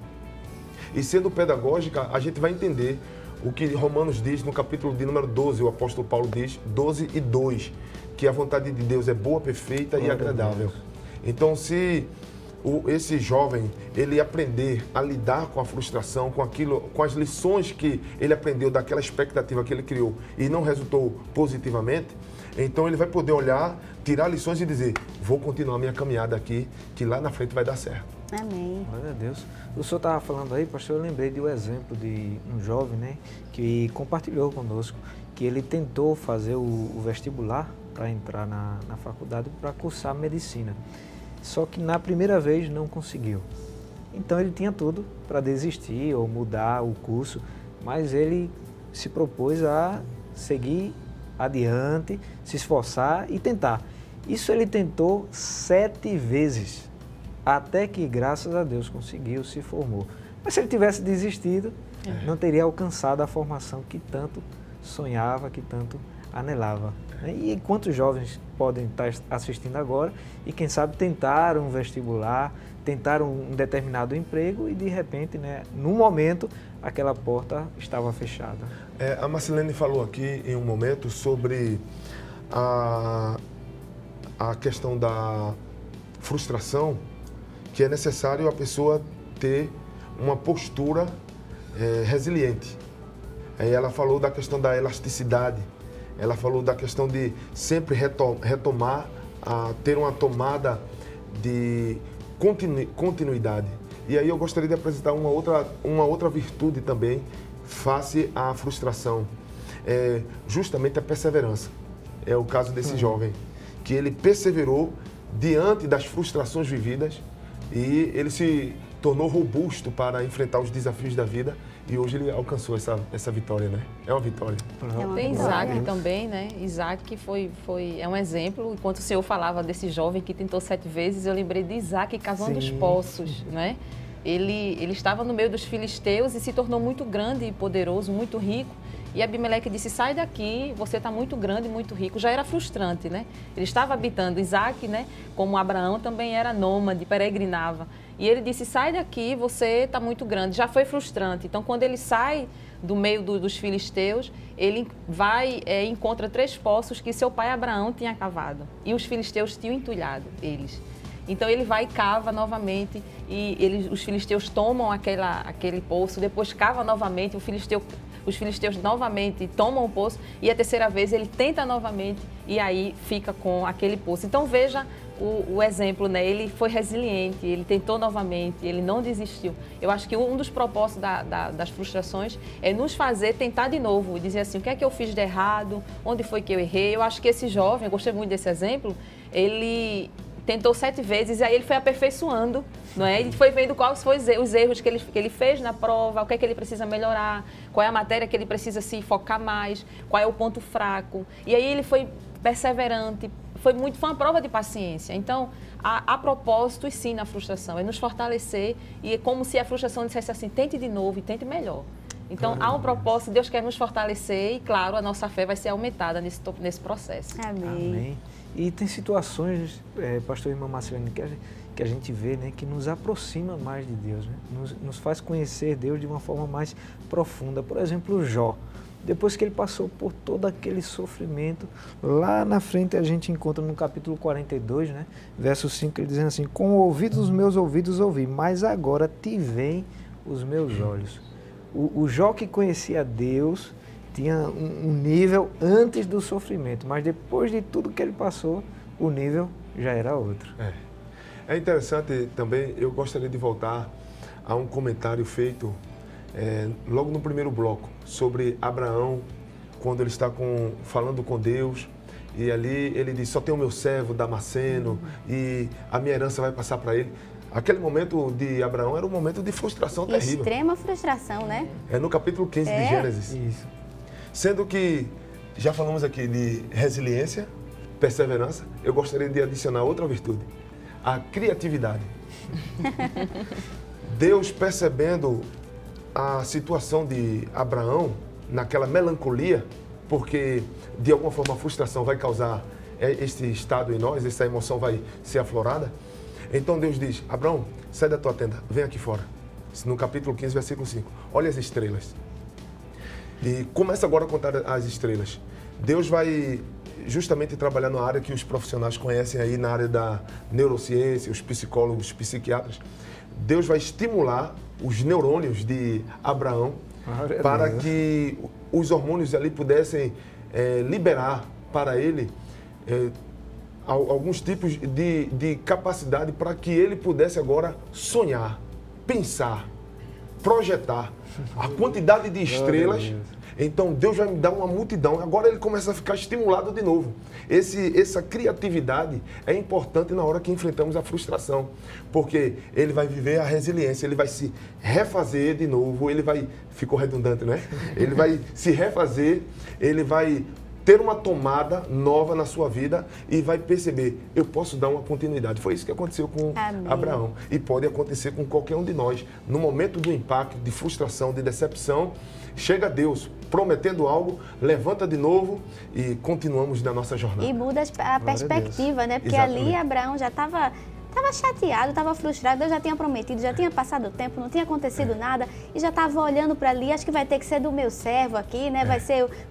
E sendo pedagógica, a gente vai entender o que Romanos diz no capítulo de número 12, o apóstolo Paulo diz, 12 e 2, que a vontade de Deus é boa, perfeita e agradável. Então, se esse jovem, ele aprender a lidar com a frustração, com as lições que ele aprendeu daquela expectativa que ele criou e não resultou positivamente, então ele vai poder olhar, tirar lições e dizer: vou continuar minha caminhada aqui, que lá na frente vai dar certo. Amém. Glória a Deus. O senhor estava falando aí, pastor, eu lembrei de um exemplo de um jovem, né, que compartilhou conosco, que ele tentou fazer o vestibular para entrar na faculdade para cursar medicina. Só que na primeira vez não conseguiu. Então ele tinha tudo para desistir ou mudar o curso, mas ele se propôs a seguir adiante, se esforçar e tentar. Isso ele tentou 7 vezes. Até que, graças a Deus, conseguiu, se formou. Mas se ele tivesse desistido, não teria alcançado a formação que tanto sonhava, que tanto anelava. E quantos jovens podem estar assistindo agora e, quem sabe, tentaram um vestibular, tentaram um determinado emprego e, de repente, né, num momento, aquela porta estava fechada. A Marcilene falou aqui em um momento sobre a questão da frustração, que é necessário a pessoa ter uma postura resiliente. Aí ela falou da questão da elasticidade, ela falou da questão de sempre retomar, ter uma tomada de continuidade. E aí eu gostaria de apresentar uma outra virtude também, face à frustração, justamente a perseverança. É o caso desse jovem, que ele perseverou diante das frustrações vividas, e ele se tornou robusto para enfrentar os desafios da vida e hoje ele alcançou essa vitória, né? É uma vitória. Tem Isaac também, né? Isaac é um exemplo. Enquanto o senhor falava desse jovem que tentou 7 vezes, eu lembrei de Isaac cavando os poços, né? Ele estava no meio dos filisteus e se tornou muito grande e poderoso, muito rico. E Abimeleque disse: sai daqui, você está muito grande, muito rico. Já era frustrante, né? Ele estava habitando, Isaac, né? Como Abraão, também era nômade, peregrinava. E ele disse: sai daqui, você está muito grande. Já foi frustrante. Então, quando ele sai do meio dos filisteus, ele vai e encontra 3 poços que seu pai Abraão tinha cavado. E os filisteus tinham entulhado eles. Então ele vai e cava novamente e os filisteus tomam aquele poço, depois cava novamente, os filisteus novamente tomam o poço e a terceira vez ele tenta novamente e aí fica com aquele poço. Então veja o exemplo, né? Ele foi resiliente, ele tentou novamente, ele não desistiu. Eu acho que um dos propósitos das frustrações é nos fazer tentar de novo, dizer assim, o que é que eu fiz de errado, onde foi que eu errei. Eu acho que esse jovem, eu gostei muito desse exemplo, ele tentou 7 vezes e aí ele foi aperfeiçoando, não é? Ele foi vendo quais foram os erros que ele fez na prova, o que é que ele precisa melhorar, qual é a matéria que ele precisa se focar mais, qual é o ponto fraco. E aí ele foi perseverante, foi uma prova de paciência. Então, há propósito e sim na frustração, é nos fortalecer e é como se a frustração dissesse assim, tente de novo e tente melhor. Então, há um propósito, Deus quer nos fortalecer e, claro, a nossa fé vai ser aumentada nesse processo. Amém. Amém. E tem situações, pastor irmã Marcelene, que a gente vê, né, que nos aproxima mais de Deus, né? Nos faz conhecer Deus de uma forma mais profunda. Por exemplo, Jó. Depois que ele passou por todo aquele sofrimento, lá na frente a gente encontra no capítulo 42, né, verso 5, ele dizendo assim, com o ouvido dos meus ouvidos ouvi, mas agora te veem os meus olhos. O Jó que conhecia Deus tinha um nível antes do sofrimento, mas depois de tudo que ele passou, o nível já era outro. É interessante também, eu gostaria de voltar a um comentário feito logo no primeiro bloco, sobre Abraão, quando ele está falando com Deus, e ali ele diz, só tem o meu servo Damasceno, e a minha herança vai passar para ele. Aquele momento de Abraão era um momento de frustração terrível. Extrema frustração, né? É no capítulo 15 de Gênesis. Isso. Sendo que já falamos aqui de resiliência, perseverança, eu gostaria de adicionar outra virtude, a criatividade. Deus, percebendo a situação de Abraão, naquela melancolia, porque de alguma forma a frustração vai causar este estado em nós, essa emoção vai ser aflorada. Então Deus diz, Abraão, sai da tua tenda, vem aqui fora. No capítulo 15, versículo 5. Olha as estrelas. E começa agora a contar as estrelas. Deus vai justamente trabalhar na área que os profissionais conhecem aí, na área da neurociência, os psicólogos, os psiquiatras. Deus vai estimular os neurônios de Abraão para que os hormônios ali pudessem liberar para ele alguns tipos de capacidade para que ele pudesse agora sonhar, pensar, projetar a quantidade de estrelas. Então Deus vai me dar uma multidão. Agora ele começa a ficar estimulado de novo. Essa criatividade é importante na hora que enfrentamos a frustração, porque ele vai viver a resiliência, ele vai se refazer de novo, ficou redundante, né? Ele vai se refazer, ele vai ter uma tomada nova na sua vida e vai perceber, eu posso dar uma continuidade. Foi isso que aconteceu com Abraão e pode acontecer com qualquer um de nós. No momento do impacto, de frustração, de decepção, chega Deus prometendo algo, levanta de novo e continuamos na nossa jornada. E muda a perspectiva, né? Porque Exatamente. ali Abraão já estava chateado, estava frustrado, Deus já tinha prometido, já tinha passado o tempo, não tinha acontecido nada e já estava olhando para ali, acho que vai ter que ser do meu servo aqui, né?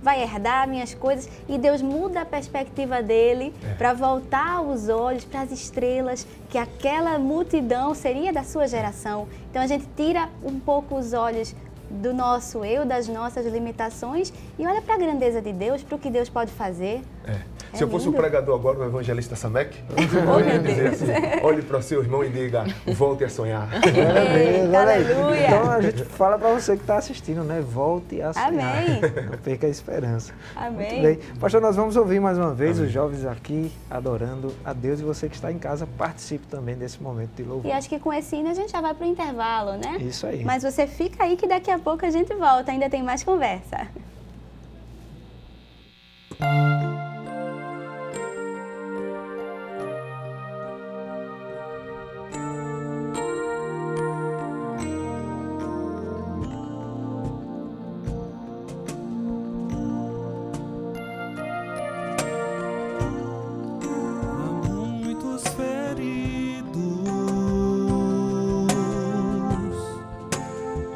Vai herdar minhas coisas e Deus muda a perspectiva dele para voltar os olhos para as estrelas, que aquela multidão seria da sua geração. Então a gente tira um pouco os olhos do nosso eu, das nossas limitações e olha para a grandeza de Deus, para o que Deus pode fazer. Se eu fosse o pregador agora, o evangelista Samek, Oh, eu ia meu dizer Deus. assim, olhe para o seu irmão e diga, volte a sonhar. Eita, aleluia. Então a gente fala para você que está assistindo, né? Volte a sonhar. Amém. Não perca a esperança. Amém. Muito bem. Pastor, nós vamos ouvir mais uma vez os jovens aqui adorando a Deus e você que está em casa, participe também desse momento de louvor. E acho que com esse hino a gente já vai para o intervalo, né? Isso aí. Mas você fica aí que daqui a pouco a gente volta, ainda tem mais conversa. Há muitos feridos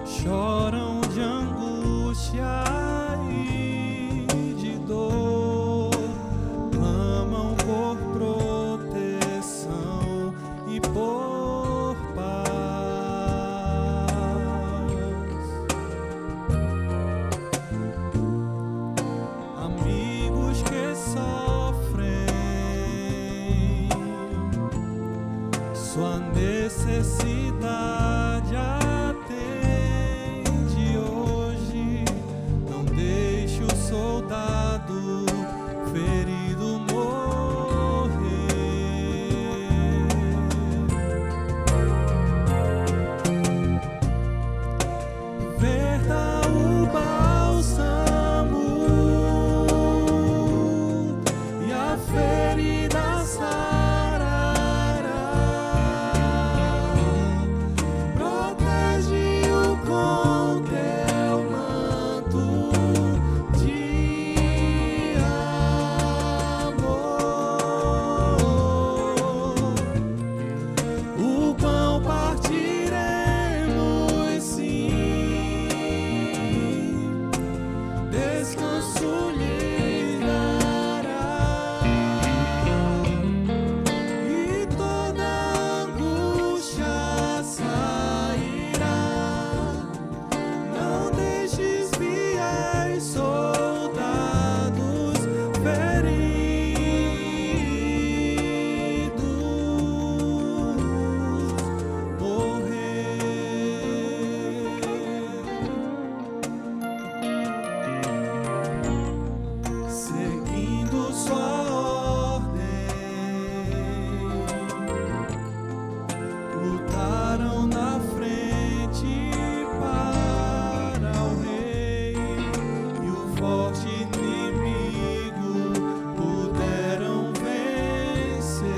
choram de angústia e de dor. descanso lhe dará, e toda angústia sairá. Não deixes fiéis soldados feridos morrer. Seguindo sua ordem, lutaram na frente para o rei, e o forte inimigo puderam vencer.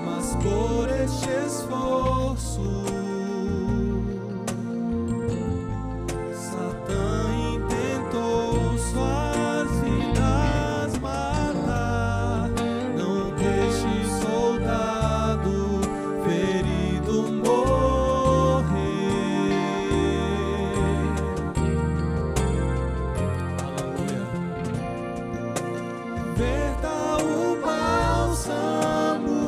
Mas por este esforço Satã intentou suas vidas matar. Não deixe soldado ferido morrer. Aleluia. Verta o bálsamo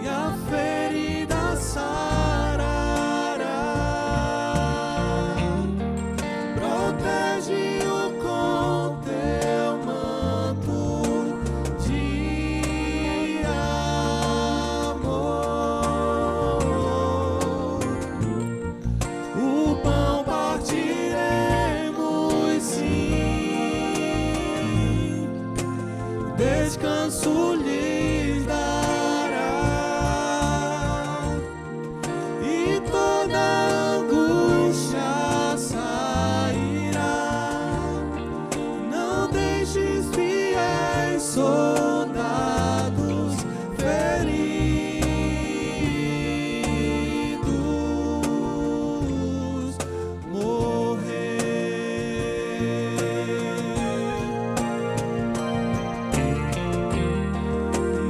e a ferida sarará. Protege-o com teu manto de amor. O pão partiremos, sim, descanso lhes dará, e toda angústia sairá. Não deixes fiéis soldados feridos morrer.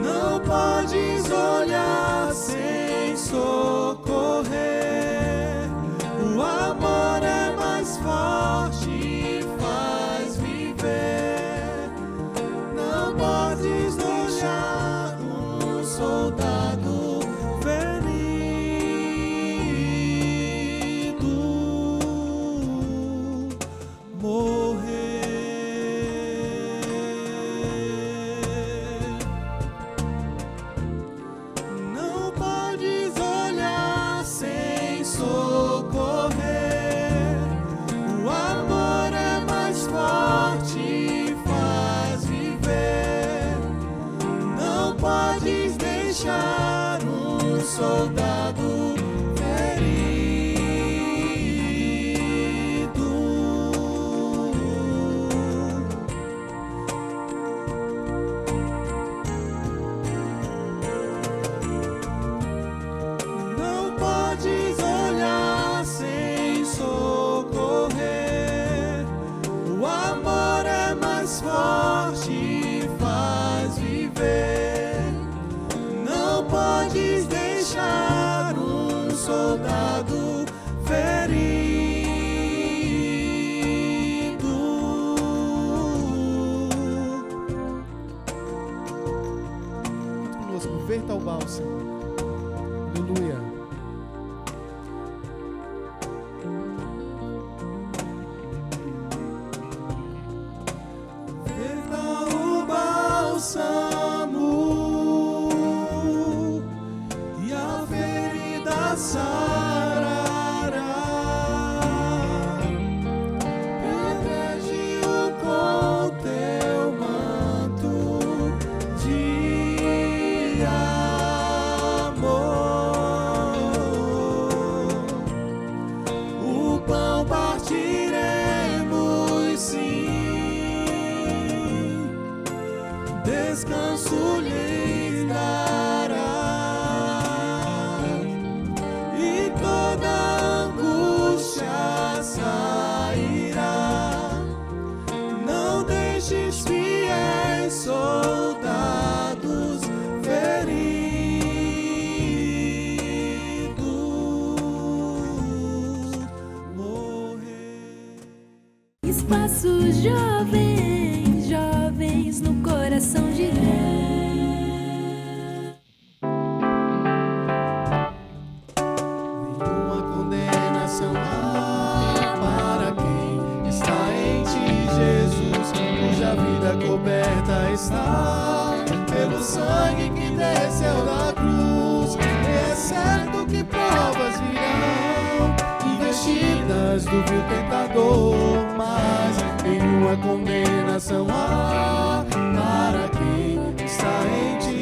Não podes olhar sem socorrer. O amor é mais forte e faz viver. Não podes deixar um soldado ferido morrer. Não podes olhar sem socorrer. O amor é mais forte e faz viver. Não podes deixar um soldado ferido. Não podes olhar sem socorrer. O amor é mais forte e faz viver. Não podes deixar um soldado ferido. Conosco, verta o bálsamo. Aleluia. Verta o bálsamo e a ferida sarará. Protege-o com teu manto de amor. O pão partiremos, sim, descanso lhes dará, e toda angústia sairá. Não deixes fiéis soldados feridos Espaço Jovem, jovens no coração de Deus. Nenhuma condenação há para quem está em ti, Jesus, cuja vida coberta está pelo sangue que desceu da cruz. É certo que provas virão, investidas do vil tentador, mas nenhuma condenação há para quem está em ti.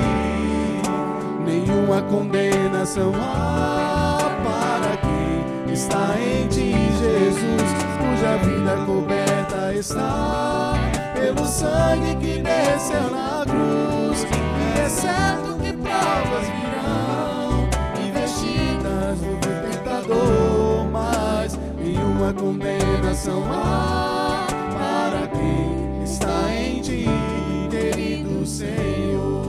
Nenhuma condenação há para quem está em ti, Jesus, cuja vida coberta está pelo sangue que desceu na cruz. E é certo que provas virão, investidas do vil tentador, mas nenhuma condenação há para quem está em ti, querido Senhor.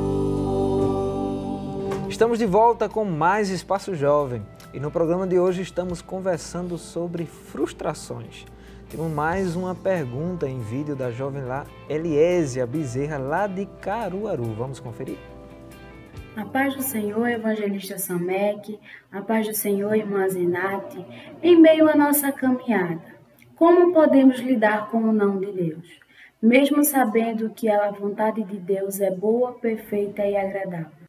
Estamos de volta com mais Espaço Jovem e no programa de hoje estamos conversando sobre frustrações. Temos mais uma pergunta em vídeo da jovem lá, Eliésia Bezerra, lá de Caruaru. Vamos conferir? A paz do Senhor, evangelista Samek, a paz do Senhor, irmã Zenate, em meio à nossa caminhada. Como podemos lidar com o não de Deus, mesmo sabendo que a vontade de Deus é boa, perfeita e agradável?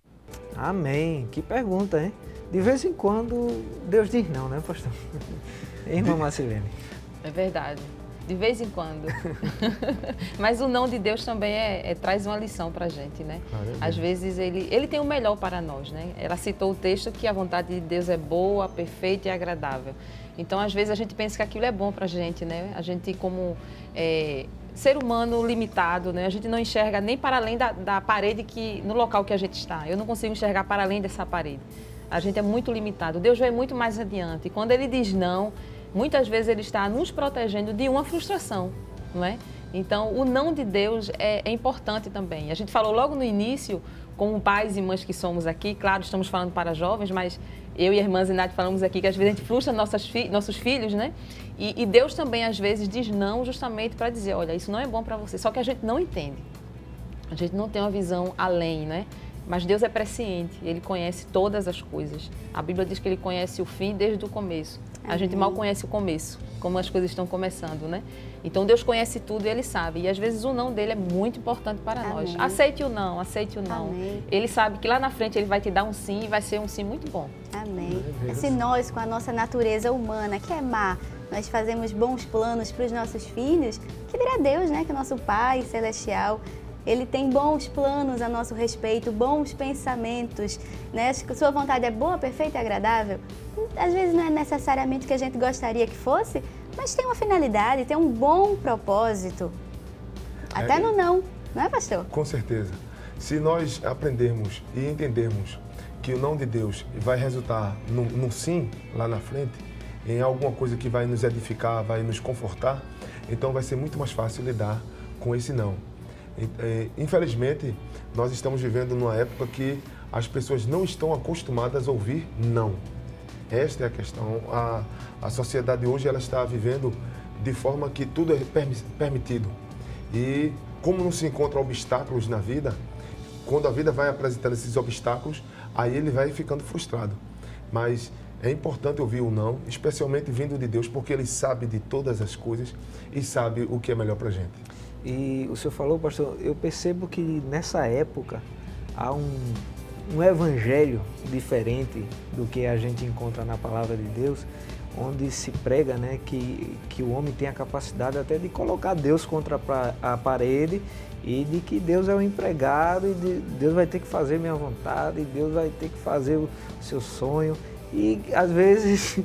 Amém. Que pergunta, hein? De vez em quando Deus diz não, né, pastor? Irmã Marcilene. É verdade. De vez em quando. Mas o não de Deus também traz uma lição para a gente, né? Às vezes ele tem o melhor para nós, né? Ela citou o texto que a vontade de Deus é boa, perfeita e agradável. Então, às vezes, a gente pensa que aquilo é bom para a gente, né? A gente, como ser humano limitado, né? A gente não enxerga nem para além da parede no local que a gente está. Eu não consigo enxergar para além dessa parede. A gente é muito limitado. Deus vai muito mais adiante. E quando Ele diz não, muitas vezes Ele está nos protegendo de uma frustração, não é? Então, o não de Deus é importante também. A gente falou logo no início, como pais e mães que somos aqui, claro, estamos falando para jovens, mas eu e a irmã Zinati falamos aqui que às vezes a gente frustra nossos filhos, né? E Deus também às vezes diz não justamente para dizer, olha, isso não é bom para você. Só que a gente não entende. A gente não tem uma visão além, né? Mas Deus é presciente, Ele conhece todas as coisas. A Bíblia diz que Ele conhece o fim desde o começo. A gente mal conhece o começo, como as coisas estão começando, né? Então Deus conhece tudo e Ele sabe. E às vezes o não dele é muito importante para nós. Aceite o não, aceite o não. Amém. Ele sabe que lá na frente Ele vai te dar um sim e vai ser um sim muito bom. Amém. Se nós, com a nossa natureza humana, que é má, nós fazemos bons planos para os nossos filhos, que dirá Deus, né? Que é nosso Pai Celestial, Ele tem bons planos a nosso respeito, bons pensamentos, né? Acho que sua vontade é boa, perfeita e agradável. Às vezes não é necessariamente o que a gente gostaria que fosse, mas tem uma finalidade, tem um bom propósito. Até no não é, pastor? Com certeza. Se nós aprendermos e entendermos que o não de Deus vai resultar num sim lá na frente, em alguma coisa que vai nos edificar, vai nos confortar, então vai ser muito mais fácil lidar com esse não. Infelizmente, nós estamos vivendo numa época que as pessoas não estão acostumadas a ouvir não. Esta é a questão. A sociedade hoje ela está vivendo de forma que tudo é permitido. E como não se encontram obstáculos na vida, quando a vida vai apresentando esses obstáculos, aí ele vai ficando frustrado. Mas é importante ouvir o não, especialmente vindo de Deus, porque Ele sabe de todas as coisas e sabe o que é melhor para a gente. E o senhor falou, pastor, eu percebo que nessa época há um evangelho diferente do que a gente encontra na palavra de Deus, onde se prega, né, que o homem tem a capacidade até de colocar Deus contra a parede e de que Deus é o empregado e Deus vai ter que fazer minha vontade, e Deus vai ter que fazer o seu sonho. E às vezes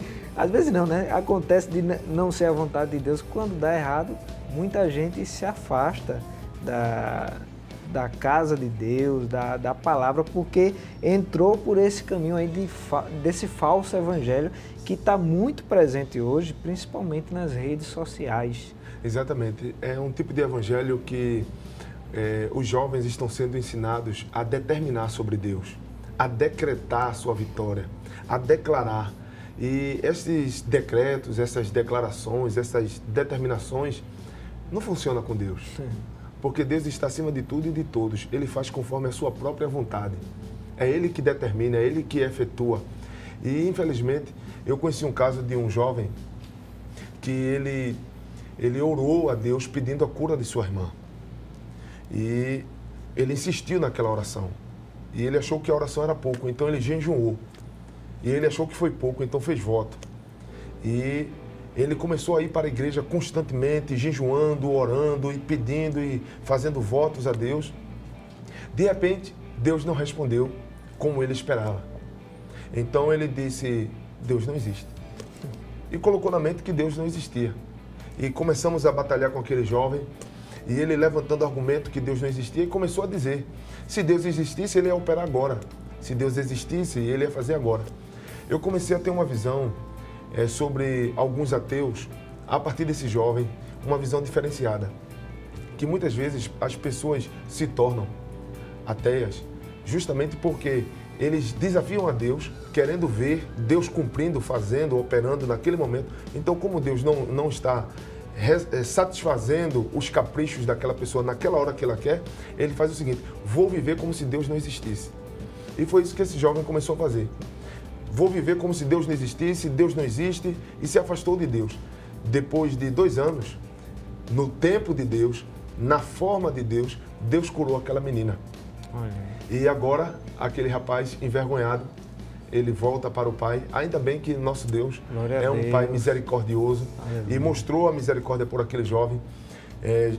não, né? Acontece de não ser a vontade de Deus. Quando dá errado, muita gente se afasta da casa de Deus, da palavra, porque entrou por esse caminho aí desse falso evangelho que está muito presente hoje, principalmente nas redes sociais. Exatamente. É um tipo de evangelho que os jovens estão sendo ensinados a determinar sobre Deus, a decretar a sua vitória, a declarar. E esses decretos, essas declarações, essas determinações Não funciona com Deus. Sim. Porque Deus está acima de tudo e de todos. Ele faz conforme a sua própria vontade. É Ele que determina, é Ele que efetua. E, infelizmente, eu conheci um caso de um jovem que ele orou a Deus pedindo a cura de sua irmã. E ele insistiu naquela oração. E ele achou que a oração era pouco, então ele jejuou. E ele achou que foi pouco, então fez voto. E ele começou a ir para a igreja constantemente, jejuando, orando e pedindo e fazendo votos a Deus. De repente, Deus não respondeu como ele esperava. Então ele disse, Deus não existe. E colocou na mente que Deus não existia. E começamos a batalhar com aquele jovem, e ele levantando o argumento que Deus não existia, e começou a dizer, se Deus existisse, ele ia operar agora. Se Deus existisse, ele ia fazer agora. Eu comecei a ter uma visão sobre alguns ateus, a partir desse jovem, uma visão diferenciada. Que muitas vezes as pessoas se tornam ateias, justamente porque eles desafiam a Deus, querendo ver Deus cumprindo, fazendo, operando naquele momento. Então, como Deus não está satisfazendo os caprichos daquela pessoa naquela hora que ela quer, ele faz o seguinte, vou viver como se Deus não existisse. E foi isso que esse jovem começou a fazer. Vou viver como se Deus não existisse, Deus não existe, e se afastou de Deus. Depois de 2 anos, no tempo de Deus, na forma de Deus, Deus curou aquela menina. E agora, aquele rapaz envergonhado, ele volta para o Pai. Ainda bem que nosso Deus é um Pai misericordioso e mostrou a misericórdia por aquele jovem.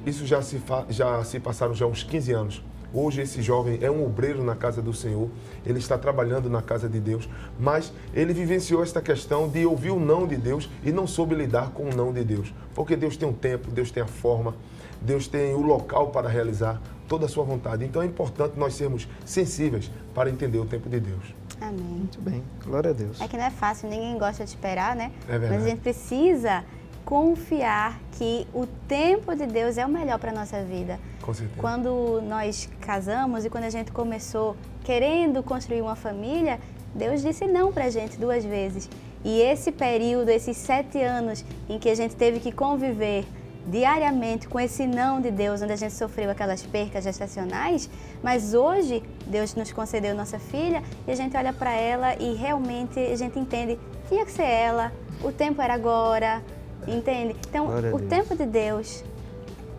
Isso já se passaram já uns 15 anos. Hoje esse jovem é um obreiro na casa do Senhor, ele está trabalhando na casa de Deus, mas ele vivenciou esta questão de ouvir o não de Deus e não soube lidar com o não de Deus. Porque Deus tem um tempo, Deus tem a forma, Deus tem o local para realizar toda a sua vontade. Então é importante nós sermos sensíveis para entender o tempo de Deus. Amém. Muito bem, glória a Deus. É que não é fácil, ninguém gosta de esperar, né? É verdade. Mas a gente precisa confiar que o tempo de Deus é o melhor para a nossa vida. Com certeza. Quando nós casamos e quando a gente começou querendo construir uma família, Deus disse não para a gente 2 vezes. E esse período, esses 7 anos em que a gente teve que conviver diariamente com esse não de Deus, onde a gente sofreu aquelas percas gestacionais, mas hoje Deus nos concedeu nossa filha e a gente olha para ela e realmente a gente entende, tinha que ser ela, o tempo era agora, entende? Então, o tempo de Deus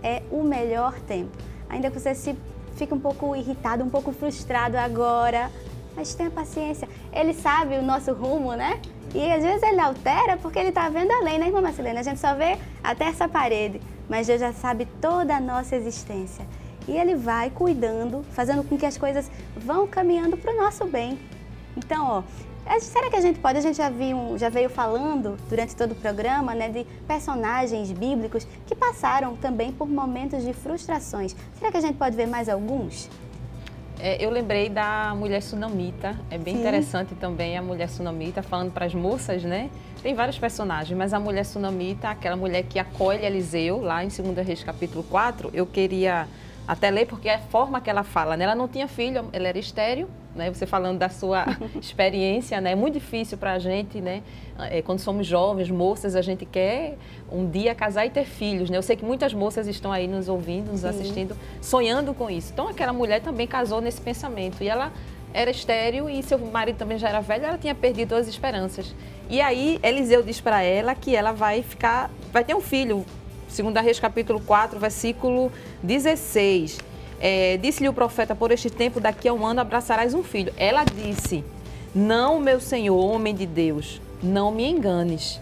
é o melhor tempo. Ainda que você fique um pouco irritado, um pouco frustrado agora, mas tenha paciência. Ele sabe o nosso rumo, né? E às vezes ele altera porque ele está vendo além, né, irmã Marcelene? A gente só vê até essa parede, mas Deus já sabe toda a nossa existência. E Ele vai cuidando, fazendo com que as coisas vão caminhando para o nosso bem. Então, será que a gente pode? A gente já veio falando durante todo o programa, né, de personagens bíblicos que passaram também por momentos de frustrações. Será que a gente pode ver mais alguns? Eu lembrei da mulher sunamita, é bem interessante também a mulher sunamita, falando para as moças, né? Tem vários personagens, mas a mulher sunamita, aquela mulher que acolhe Eliseu, lá em 2 Reis capítulo 4, eu queria até ler porque é a forma que ela fala, né? Ela não tinha filho, ela era estéril, né? Você falando da sua experiência, né? É muito difícil para a gente, né? Quando somos jovens, moças, a gente quer um dia casar e ter filhos, né? Eu sei que muitas moças estão aí nos ouvindo, nos assistindo, sonhando com isso. Então, aquela mulher também casou nesse pensamento. E ela era estéril e seu marido também já era velho, ela tinha perdido as esperanças. E aí, Eliseu diz para ela que ela vai ter um filho. 2 Reis capítulo 4, versículo 16. Disse-lhe o profeta, por este tempo, daqui a 1 ano, abraçarás um filho. Ela disse, não, meu senhor, homem de Deus, não me enganes.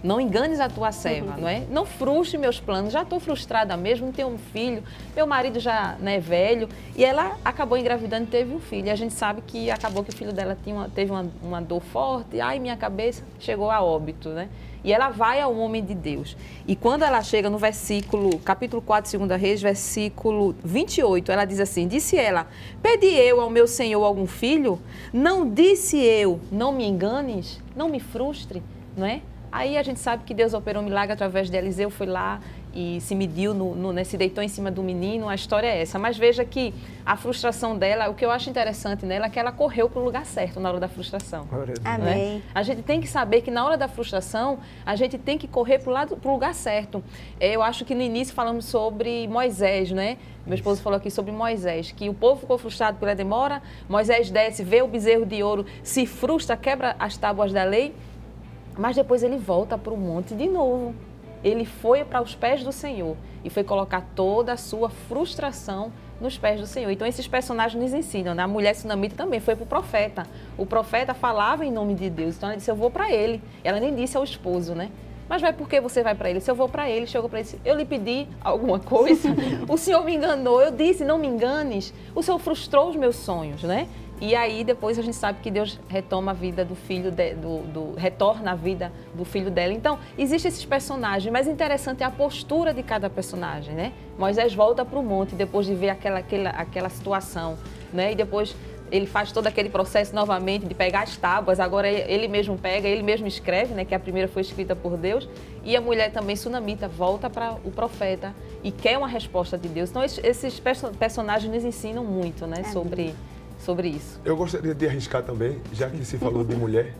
Não enganes a tua serva, não é? Não frustre meus planos, já estou frustrada mesmo, não tenho um filho, meu marido já é velho. E ela acabou engravidando e teve um filho. E a gente sabe que acabou que o filho dela teve uma dor forte, ai, minha cabeça, chegou a óbito, né? E ela vai ao homem de Deus. E quando ela chega no capítulo 4, 2 Reis, versículo 28, ela diz assim, disse ela, pedi eu ao meu senhor algum filho? Não disse eu, não me enganes, não me frustre, não é? Aí a gente sabe que Deus operou um milagre através de Eliseu, foi lá e se mediu, se deitou em cima do menino, a história é essa. Mas veja que a frustração dela, o que eu acho interessante nela é que ela correu para o lugar certo na hora da frustração. Amém. Né? A gente tem que saber que na hora da frustração, a gente tem que correr para o lugar certo. Eu acho que no início falamos sobre Moisés, né? Meu esposo falou aqui sobre Moisés, que o povo ficou frustrado pela demora, Moisés desce, vê o bezerro de ouro, se frustra, quebra as tábuas da lei, mas depois ele volta para o monte de novo. Ele foi para os pés do Senhor e foi colocar toda a sua frustração nos pés do Senhor. Então, esses personagens nos ensinam, né? A mulher sunamita também foi para o profeta. O profeta falava em nome de Deus, então ela disse, eu vou para ele. Ela nem disse ao esposo, né? Mas vai, por que você vai para ele? Se eu vou para ele, chegou para ele, disse, eu lhe pedi alguma coisa, o Senhor me enganou, eu disse, não me enganes, o Senhor frustrou os meus sonhos, né? E aí, depois a gente sabe que Deus retoma a vida do filho, retorna a vida do filho dela. Então, existem esses personagens, mas interessante é a postura de cada personagem, né? Moisés volta para o monte depois de ver aquela situação, né? E depois ele faz todo aquele processo novamente de pegar as tábuas, agora ele mesmo pega, ele mesmo escreve, né? Que a primeira foi escrita por Deus. E a mulher também, sunamita, volta para o profeta e quer uma resposta de Deus. Então, esses personagens nos ensinam muito, né? Sobre isso. Eu gostaria de arriscar também, já que se falou de mulher,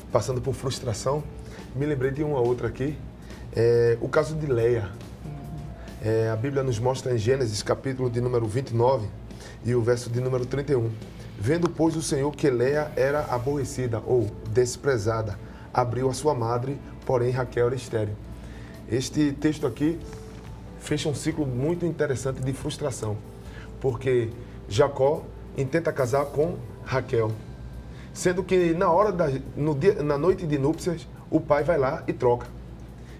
passando por frustração, me lembrei de uma outra aqui, o caso de Leia. A Bíblia nos mostra em Gênesis, capítulo de número 29 e o verso de número 31. Vendo, pois, o Senhor que Leia era aborrecida ou desprezada, abriu a sua madre, porém Raquel era estéril. Este texto aqui fecha um ciclo muito interessante de frustração, porque Jacó intenta casar com Raquel, sendo que na noite de núpcias, o pai vai lá e troca,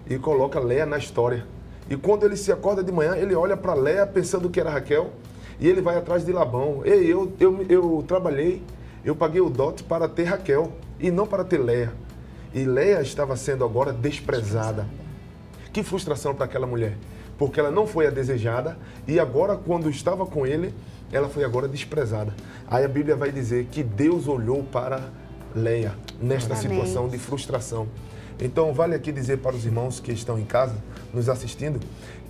e coloca Leia na história. E quando ele se acorda de manhã, ele olha para Leia pensando que era Raquel, e ele vai atrás de Labão. Ei, eu trabalhei, eu paguei o dote para ter Raquel, e não para ter Leia. E Leia estava sendo agora desprezada. Que frustração para aquela mulher, porque ela não foi a desejada, e agora quando estava com ele, ela foi agora desprezada. Aí a Bíblia vai dizer que Deus olhou para Leia nesta situação de frustração. Então, vale aqui dizer para os irmãos que estão em casa, nos assistindo,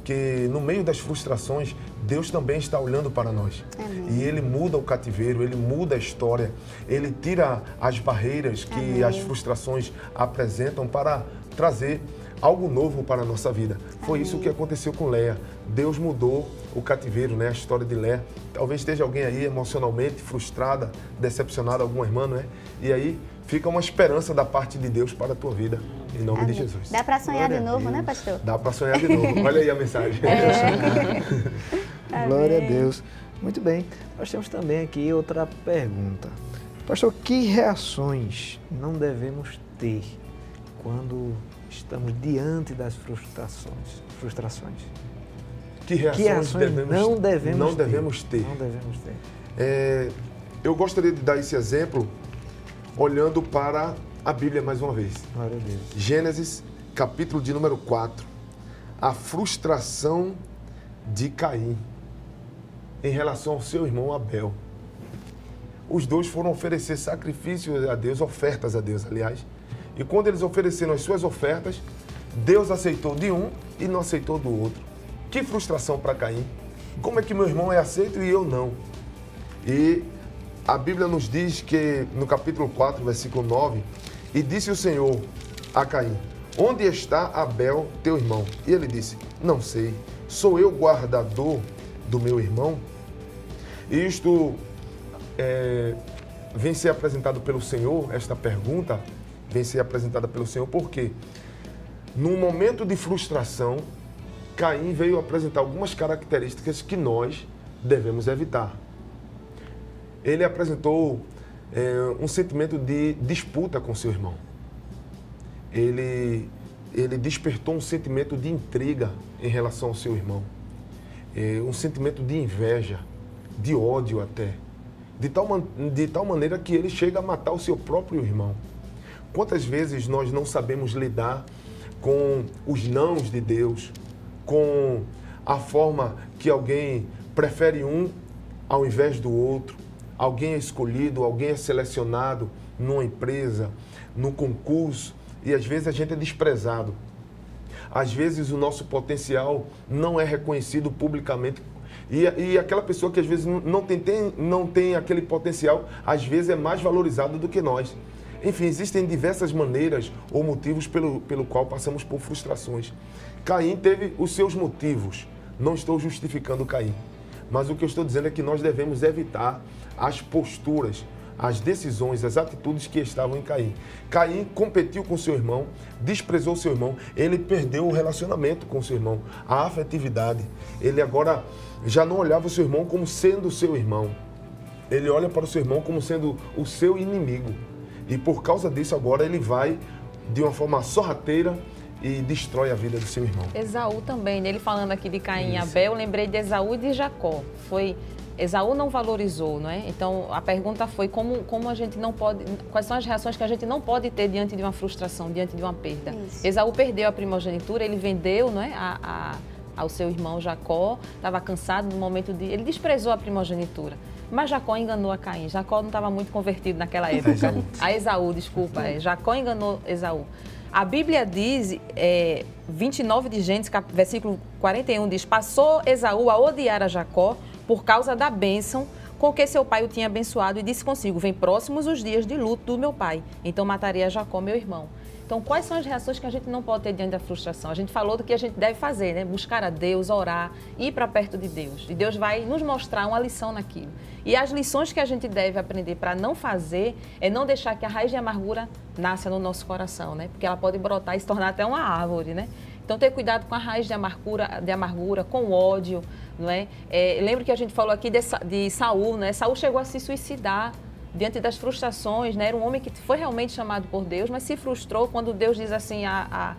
que no meio das frustrações, Deus também está olhando para nós. E Ele muda o cativeiro, Ele muda a história, Ele tira as barreiras que as frustrações apresentam para trazer algo novo para a nossa vida. Foi isso que aconteceu com Leia. Deus mudou o cativeiro, né? A história de Leia. Talvez esteja alguém aí emocionalmente frustrada, decepcionada, alguma irmã, né? E aí fica uma esperança da parte de Deus para a tua vida, em nome de Jesus. Dá para sonhar de novo, né, pastor? Dá para sonhar de novo. Olha aí a mensagem. Glória a Deus. Muito bem. Nós temos também aqui outra pergunta. Pastor, que reações não devemos ter quando estamos diante das frustrações? Que reações não devemos ter? Eu gostaria de dar esse exemplo olhando para a Bíblia mais uma vez. Glória a Deus. Gênesis, capítulo de número 4. A frustração de Caim em relação ao seu irmão Abel. Os dois foram oferecer sacrifícios a Deus, ofertas a Deus, aliás. E quando eles ofereceram as suas ofertas, Deus aceitou de um e não aceitou do outro. Que frustração para Caim. Como é que meu irmão é aceito e eu não? E a Bíblia nos diz que no capítulo 4, versículo 9, e disse o Senhor a Caim, onde está Abel, teu irmão? E ele disse, não sei, sou eu guardador do meu irmão? E isto vem ser apresentado pelo Senhor, esta pergunta vem ser apresentada pelo Senhor, porque num momento de frustração, Caim veio apresentar algumas características que nós devemos evitar. Ele apresentou um sentimento de disputa com seu irmão. Ele despertou um sentimento de intriga em relação ao seu irmão. Um sentimento de inveja, de ódio até. De tal maneira que ele chega a matar o seu próprio irmão. Quantas vezes nós não sabemos lidar com os nãos de Deus, com a forma que alguém prefere um ao invés do outro, alguém é escolhido, alguém é selecionado numa empresa, num concurso, e às vezes a gente é desprezado. às vezes o nosso potencial não é reconhecido publicamente. E aquela pessoa que às vezes não tem aquele potencial, às vezes é mais valorizada do que nós. Enfim, existem diversas maneiras ou motivos pelo qual passamos por frustrações. Caim teve os seus motivos. Não estou justificando Caim. Mas o que eu estou dizendo é que nós devemos evitar as posturas, as decisões, as atitudes que estavam em Caim. Caim competiu com seu irmão, desprezou seu irmão, ele perdeu o relacionamento com seu irmão, a afetividade. Ele agora já não olhava o seu irmão como sendo seu irmão. Ele olha para o seu irmão como sendo o seu inimigo. E por causa disso agora ele vai de uma forma sorrateira e destrói a vida do seu irmão. Esaú também, ele falando aqui de Caim e Abel, eu lembrei de Esaú e de Jacó. Esaú não valorizou, não é? Então a pergunta foi como a gente não pode, quais são as reações que a gente não pode ter diante de uma frustração, diante de uma perda. Isso. Esaú perdeu a primogenitura, ele vendeu, não é, ao seu irmão Jacó, estava cansado no momento ele desprezou a primogenitura. Mas Jacó enganou a Caim. Jacó não estava muito convertido naquela época. A Esaú, desculpa. Jacó enganou Esaú. A Bíblia diz, 29 de Gênesis, versículo 41, diz: passou Esaú a odiar a Jacó por causa da bênção com que seu pai o tinha abençoado e disse consigo: vem próximos os dias de luto do meu pai, então matarei a Jacó, meu irmão. Então, quais são as reações que a gente não pode ter diante da frustração? A gente falou do que a gente deve fazer, né? Buscar a Deus, orar, ir para perto de Deus. E Deus vai nos mostrar uma lição naquilo. E as lições que a gente deve aprender para não fazer é não deixar que a raiz de amargura nasça no nosso coração, né? Porque ela pode brotar e se tornar até uma árvore, né? Então, ter cuidado com a raiz de amargura, com o ódio, não é? Lembro que a gente falou aqui de Saul, né? Saul chegou a se suicidar diante das frustrações, né? Era um homem que foi realmente chamado por Deus, mas se frustrou quando Deus diz assim a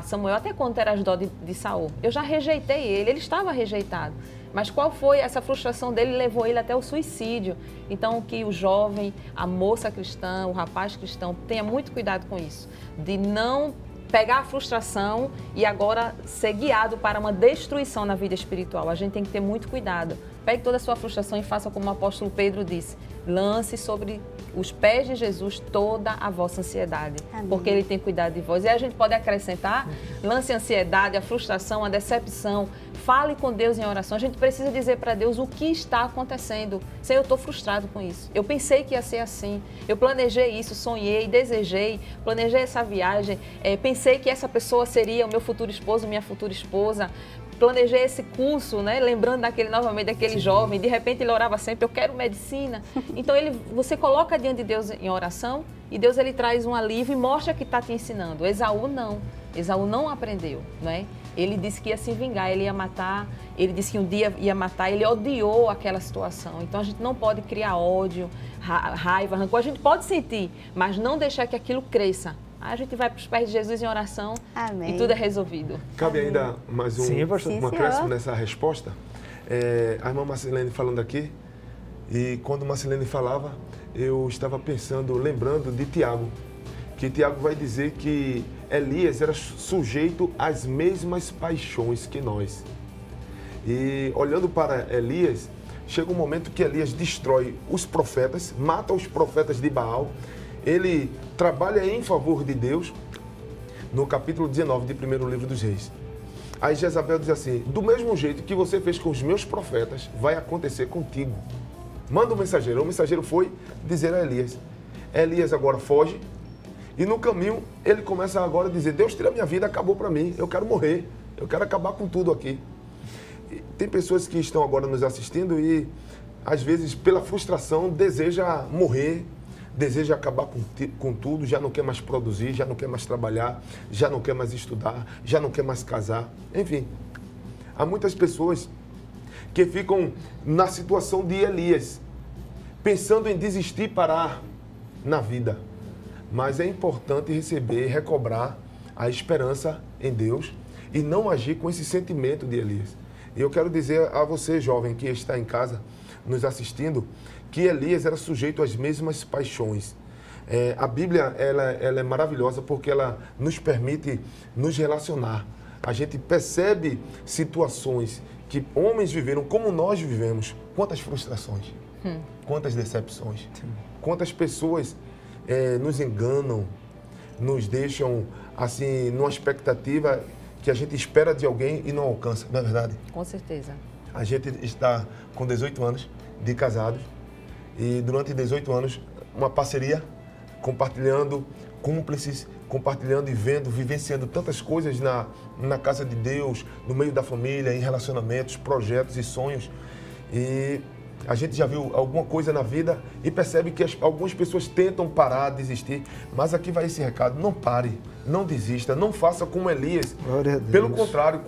Samuel: até quando terás dó de Saul? Eu já rejeitei ele estava rejeitado. Mas qual foi essa frustração dele? Levou ele até o suicídio. Então, que o jovem, a moça cristã, o rapaz cristão, tenha muito cuidado com isso, de não pegar a frustração e agora ser guiado para uma destruição na vida espiritual. A gente tem que ter muito cuidado. Pegue toda a sua frustração e faça como o apóstolo Pedro disse: lance sobre os pés de Jesus toda a vossa ansiedade. Amém. Porque Ele tem cuidado de vós. E a gente pode acrescentar: lance a ansiedade, a frustração, a decepção. Fale com Deus em oração. A gente precisa dizer para Deus o que está acontecendo. Senhor, eu estou frustrado com isso. Eu pensei que ia ser assim. Eu planejei isso, sonhei, desejei, planejei essa viagem. Pensei que essa pessoa seria o meu futuro esposo, minha futura esposa. Planejei esse curso, né? Lembrando novamente daquele jovem, de repente ele orava sempre: eu quero medicina. Então você coloca diante de Deus em oração e Deus ele traz um alívio e mostra que está te ensinando. Esaú não aprendeu, não é? Ele disse que ia se vingar, ele ia matar, ele disse que um dia ia matar, ele odiou aquela situação. Então a gente não pode criar ódio, raiva, rancor, a gente pode sentir, mas não deixar que aquilo cresça. A gente vai para os pés de Jesus em oração. Amém. E tudo é resolvido. Cabe ainda mais um acréscimo nessa resposta. A irmã Marcelene falando aqui, e quando Marcelene falava, eu estava lembrando de Tiago, que Tiago vai dizer que Elias era sujeito às mesmas paixões que nós. E olhando para Elias, chega um momento que Elias destrói os profetas, mata os profetas de Baal. Ele trabalha em favor de Deus, no capítulo 19 de 1º livro dos Reis. Aí Jezabel diz assim: do mesmo jeito que você fez com os meus profetas, vai acontecer contigo. Manda um mensageiro. O mensageiro foi dizer a Elias. Elias agora foge e no caminho ele começa agora a dizer: Deus, tira minha vida, acabou para mim, eu quero morrer, eu quero acabar com tudo aqui. E tem pessoas que estão agora nos assistindo e às vezes pela frustração deseja morrer, deseja acabar com tudo, já não quer mais produzir, já não quer mais trabalhar, já não quer mais estudar, já não quer mais casar. Enfim, há muitas pessoas que ficam na situação de Elias, pensando em desistir e parar na vida. Mas é importante receber e recobrar a esperança em Deus e não agir com esse sentimento de Elias. E eu quero dizer a você, jovem, que está em casa nos assistindo, que Elias era sujeito às mesmas paixões. A Bíblia ela é maravilhosa porque ela nos permite nos relacionar. A gente percebe situações que homens viveram como nós vivemos. Quantas frustrações, quantas decepções, quantas pessoas nos enganam, nos deixam assim numa expectativa que a gente espera de alguém e não alcança, não é verdade? Com certeza. A gente está com 18 anos de casados e durante 18 anos uma parceria, compartilhando, cúmplices, compartilhando e vendo, vivenciando tantas coisas na casa de Deus, no meio da família, em relacionamentos, projetos e sonhos. E a gente já viu alguma coisa na vida e percebe que algumas pessoas tentam parar, desistir, mas aqui vai esse recado: não pare, não desista, não faça como Elias. Glória a Deus. Pelo contrário,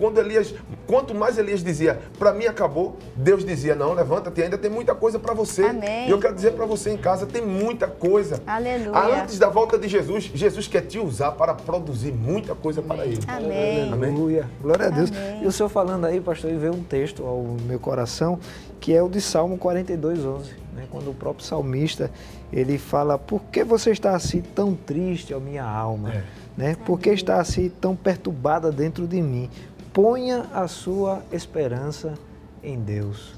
quanto mais Elias dizia, para mim acabou, Deus dizia, não, levanta-te, ainda tem muita coisa para você. Amém. E eu quero dizer para você em casa, tem muita coisa. Aleluia. Antes da volta de Jesus, Jesus quer te usar para produzir muita coisa para Ele. Amém. Aleluia. Glória a Deus. Amém. E o senhor falando aí, pastor, veio um texto ao meu coração, que é o de Salmo 42:11, né? Quando o próprio salmista, ele fala: por que você está assim tão triste, ó minha alma? Né? Por que está assim tão perturbada dentro de mim? Ponha a sua esperança em Deus.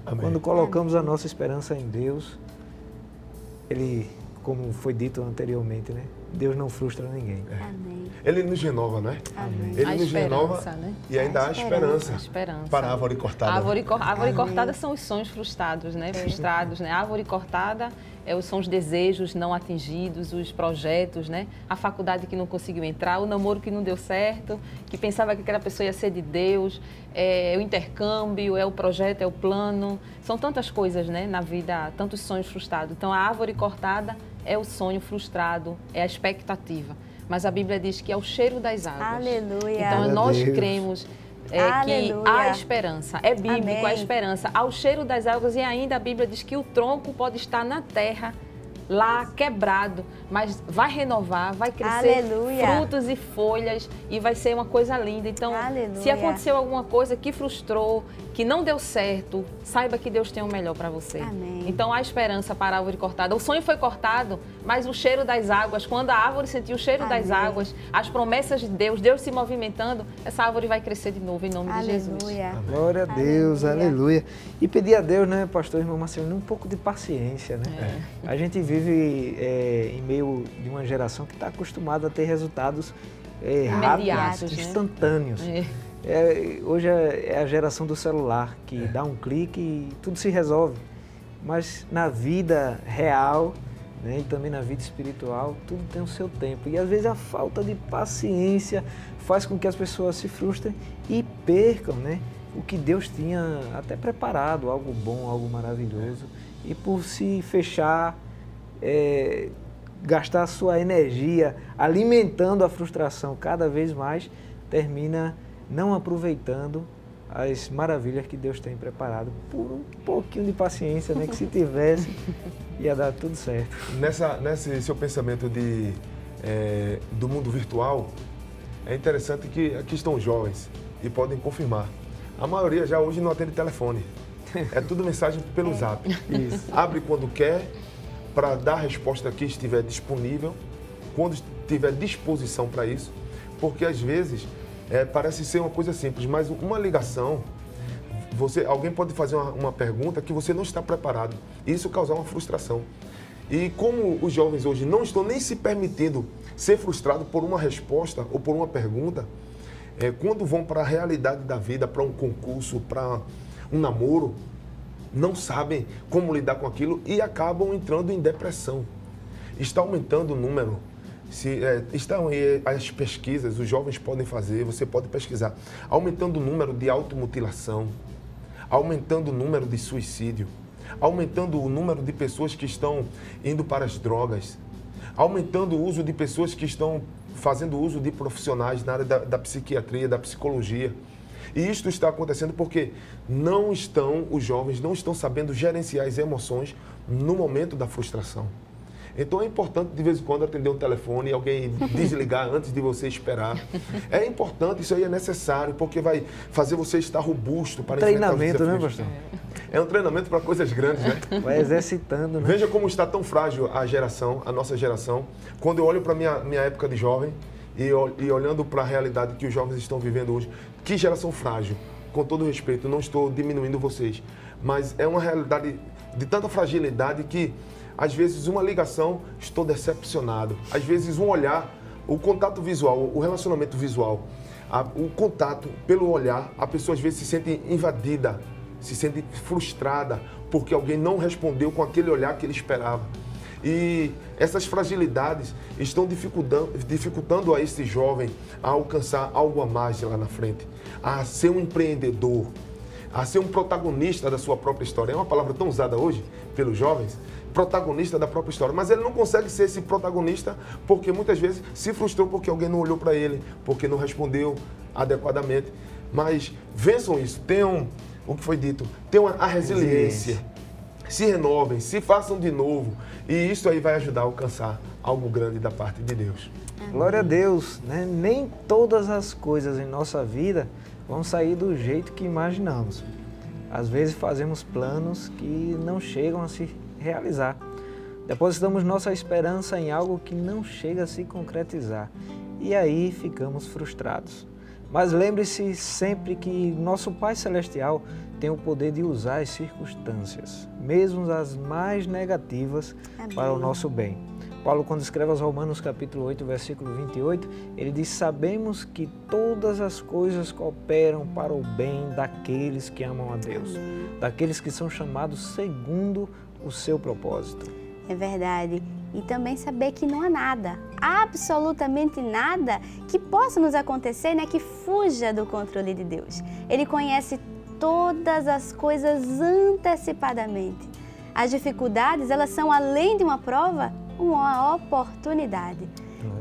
Amém. Quando colocamos a nossa esperança em Deus, Ele, como foi dito anteriormente, né? Deus não frustra ninguém. Amém. Ele nos renova, né? Amém. Ele A nos esperança, renova, né? e ainda há esperança A esperança. para a árvore cortada. A árvore cortada são os sonhos frustrados, né? Frustrados, né? A árvore cortada são os desejos não atingidos, os projetos, né? A faculdade que não conseguiu entrar, o namoro que não deu certo, que pensava que aquela pessoa ia ser de Deus, o intercâmbio, o projeto, o plano. São tantas coisas, né? Na vida, tantos sonhos frustrados. Então, a árvore cortada é o sonho frustrado, é a expectativa. Mas a Bíblia diz que é o cheiro das águas. Aleluia. Então, nós cremos que há esperança. É bíblico. Amém. A esperança. Ao cheiro das águas, e ainda a Bíblia diz que o tronco pode estar na terra, lá quebrado, mas vai renovar, vai crescer Aleluia. frutos e folhas e vai ser uma coisa linda. Então, Aleluia. se aconteceu alguma coisa que frustrou, que não deu certo, saiba que Deus tem o melhor para você. Amém. Então, há esperança para a árvore cortada. O sonho foi cortado, mas o cheiro das águas, quando a árvore sentiu o cheiro das Amém. águas, as promessas de Deus, Deus se movimentando, essa árvore vai crescer de novo em nome de Jesus. Aleluia. Glória a Deus, aleluia. E pedir a Deus, né, pastor irmão Marcelino, um pouco de paciência, né? A gente vive em meio de uma geração que está acostumada a ter resultados rápidos, né? instantâneos. Hoje é a geração do celular, que dá um clique e tudo se resolve. Mas na vida real, né, e também na vida espiritual, tudo tem o seu tempo. E às vezes a falta de paciência faz com que as pessoas se frustrem e percam, né, o que Deus tinha até preparado, algo bom, algo maravilhoso. E por se fechar, gastar a sua energia alimentando a frustração cada vez mais, termina não aproveitando as maravilhas que Deus tem preparado. Por um pouquinho de paciência, né, que se tivesse, ia dar tudo certo. Nesse seu pensamento do mundo virtual, é interessante que aqui estão os jovens e podem confirmar. A maioria já hoje não atende telefone. É tudo mensagem pelo Zap. Isso. Abre quando quer, para dar a resposta que estiver disponível, quando tiver disposição para isso, porque às vezes parece ser uma coisa simples, mas uma ligação, alguém pode fazer uma pergunta que você não está preparado, e isso causar uma frustração. E como os jovens hoje não estão nem se permitindo ser frustrados por uma resposta ou por uma pergunta, quando vão para a realidade da vida, para um concurso, para um namoro, não sabem como lidar com aquilo e acabam entrando em depressão. Está aumentando o número. Estão aí as pesquisas, os jovens podem fazer, você pode pesquisar. Aumentando o número de automutilação, aumentando o número de suicídio, aumentando o número de pessoas que estão indo para as drogas, aumentando o uso de pessoas que estão fazendo uso de profissionais na área da psiquiatria, da psicologia. E isto está acontecendo porque os jovens não estão sabendo gerenciar as emoções no momento da frustração. Então é importante de vez em quando atender um telefone e alguém desligar antes de você esperar. É importante, isso aí é necessário, porque vai fazer você estar robusto para enfrentar os desafios. Treinamento, né, pastor? É um treinamento para coisas grandes, né? Vai exercitando, né? Veja como está tão frágil a nossa geração. Quando eu olho para a minha época de jovem e olhando para a realidade que os jovens estão vivendo hoje, que geração frágil. Com todo respeito, não estou diminuindo vocês, mas é uma realidade de tanta fragilidade que às vezes uma ligação, estou decepcionado. Às vezes um olhar, o contato visual, o relacionamento visual. o contato, pelo olhar, a pessoa às vezes se sente invadida, se sente frustrada, porque alguém não respondeu com aquele olhar que ele esperava. E essas fragilidades estão dificultando a esse jovem a alcançar algo a mais lá na frente, a ser um empreendedor, a ser um protagonista da sua própria história. É uma palavra tão usada hoje pelos jovens, protagonista da própria história, mas ele não consegue ser esse protagonista porque muitas vezes se frustrou porque alguém não olhou para ele, porque não respondeu adequadamente. Mas vençam isso, tenham o que foi dito, tenham a resiliência, se renovem, se façam de novo, e isso aí vai ajudar a alcançar algo grande da parte de Deus. Glória a Deus, né? Nem todas as coisas em nossa vida vão sair do jeito que imaginamos. Às vezes fazemos planos que não chegam a se realizar. Depositamos nossa esperança em algo que não chega a se concretizar. E aí ficamos frustrados. Mas lembre-se sempre que nosso Pai Celestial tem o poder de usar as circunstâncias, mesmo as mais negativas, para o nosso bem. Paulo, quando escreve aos Romanos capítulo 8, versículo 28, ele diz: sabemos que todas as coisas cooperam para o bem daqueles que amam a Deus, daqueles que são chamados segundo o seu propósito. É verdade. E também saber que não há nada, absolutamente nada que possa nos acontecer, né, que fuja do controle de Deus. Ele conhece todas as coisas antecipadamente. As dificuldades, elas são, além de uma prova, uma oportunidade.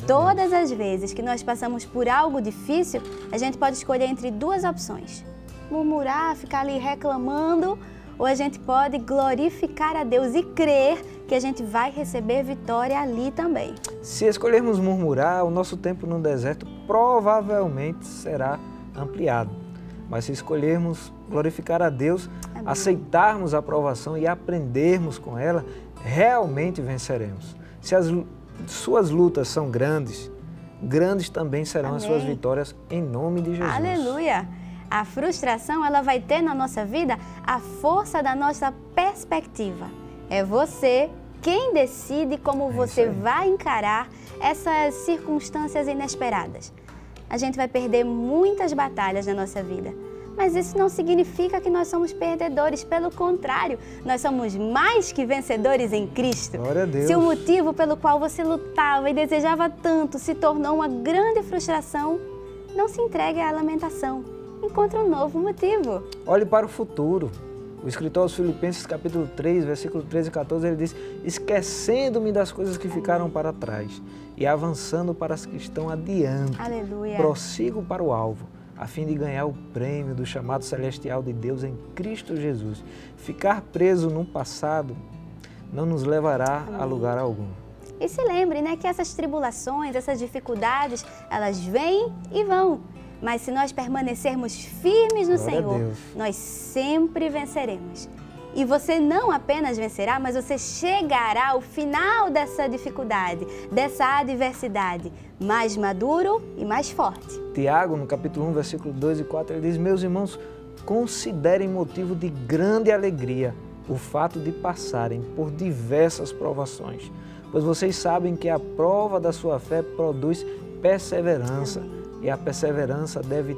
Todas as vezes que nós passamos por algo difícil, a gente pode escolher entre duas opções: murmurar, ficar ali reclamando, ou a gente pode glorificar a Deus e crer que a gente vai receber vitória ali também. Se escolhermos murmurar, o nosso tempo no deserto provavelmente será ampliado. Mas se escolhermos glorificar a Deus, aceitarmos a provação e aprendermos com ela, realmente venceremos. Se as suas lutas são grandes, grandes também serão as suas vitórias, em nome de Jesus. Aleluia! A frustração, ela vai ter na nossa vida a força da nossa perspectiva. É você quem decide como você vai encarar essas circunstâncias inesperadas. A gente vai perder muitas batalhas na nossa vida, mas isso não significa que nós somos perdedores. Pelo contrário, nós somos mais que vencedores em Cristo. Glória a Deus. Se o motivo pelo qual você lutava e desejava tanto se tornou uma grande frustração, não se entregue à lamentação. Encontre um novo motivo. Olhe para o futuro. O escritor aos Filipenses, capítulo 3, versículo 13 e 14, ele diz: esquecendo-me das coisas que ficaram para trás e avançando para as que estão adiante. Aleluia. Prossigo para o alvo, a fim de ganhar o prêmio do chamado celestial de Deus em Cristo Jesus. Ficar preso no passado não nos levará a lugar algum. E se lembre, né, que essas tribulações, essas dificuldades, elas vêm e vão. Mas se nós permanecermos firmes no Senhor, nós sempre venceremos. E você não apenas vencerá, mas você chegará ao final dessa dificuldade, dessa adversidade, mais maduro e mais forte. Tiago, no capítulo 1, versículo 2 e 4, ele diz: meus irmãos, considerem motivo de grande alegria o fato de passarem por diversas provações, pois vocês sabem que a prova da sua fé produz perseverança. E a perseverança deve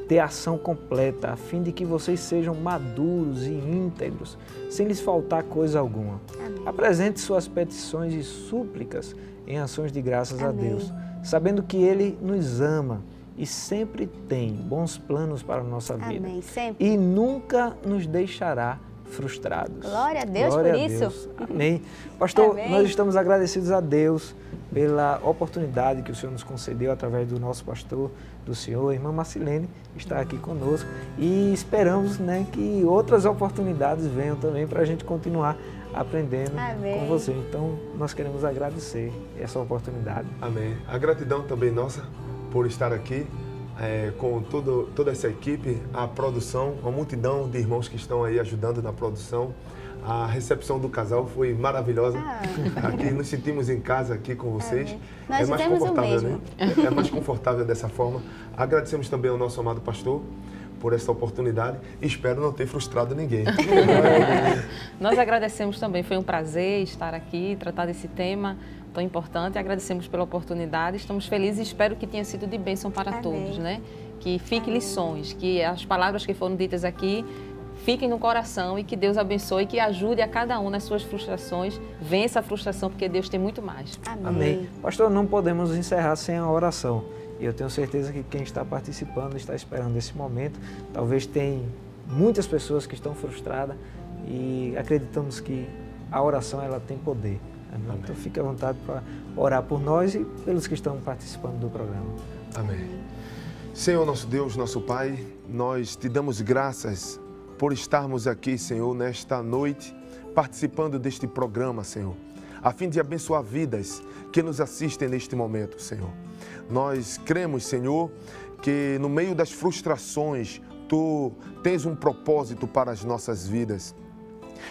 ter ação completa, a fim de que vocês sejam maduros e íntegros, sem lhes faltar coisa alguma. Amém. Apresente suas petições e súplicas em ações de graças a Deus, sabendo que Ele nos ama e sempre tem bons planos para a nossa vida. Amém. Sempre. E nunca nos deixará frustrados. Glória a Deus por isso. Deus. Amém. Pastor, Amém. Nós estamos agradecidos a Deus pela oportunidade que o Senhor nos concedeu através do nosso pastor, do Senhor, a irmã Marcilene, está aqui conosco, e esperamos, né, que outras oportunidades venham também para a gente continuar aprendendo com você. Então, nós queremos agradecer essa oportunidade. Amém. A gratidão também nossa por estar aqui com toda essa equipe, a produção, uma multidão de irmãos que estão aí ajudando na produção. A recepção do casal foi maravilhosa. Aqui nos sentimos em casa aqui com vocês. Nós é mais confortável, né? mesmo. É mais confortável dessa forma. Agradecemos também ao nosso amado pastor por essa oportunidade e espero não ter frustrado ninguém. Nós agradecemos também, foi um prazer estar aqui, tratar desse tema tão importante. Agradecemos pela oportunidade, estamos felizes e espero que tenha sido de bênção para todos, né? que fiquem lições, que as palavras que foram ditas aqui fiquem no coração e que Deus abençoe e que ajude a cada um nas suas frustrações, vença a frustração, porque Deus tem muito mais. Amém. Pastor, não podemos encerrar sem a oração. E eu tenho certeza que quem está participando está esperando esse momento. Talvez tem muitas pessoas que estão frustradas e acreditamos que a oração ela tem poder. Amém? Então fique à vontade para orar por nós e pelos que estão participando do programa. Amém. Senhor, nosso Deus, nosso Pai, nós te damos graças por estarmos aqui, Senhor, nesta noite, participando deste programa, Senhor, a fim de abençoar vidas que nos assistem neste momento, Senhor. Nós cremos, Senhor, que no meio das frustrações, Tu tens um propósito para as nossas vidas.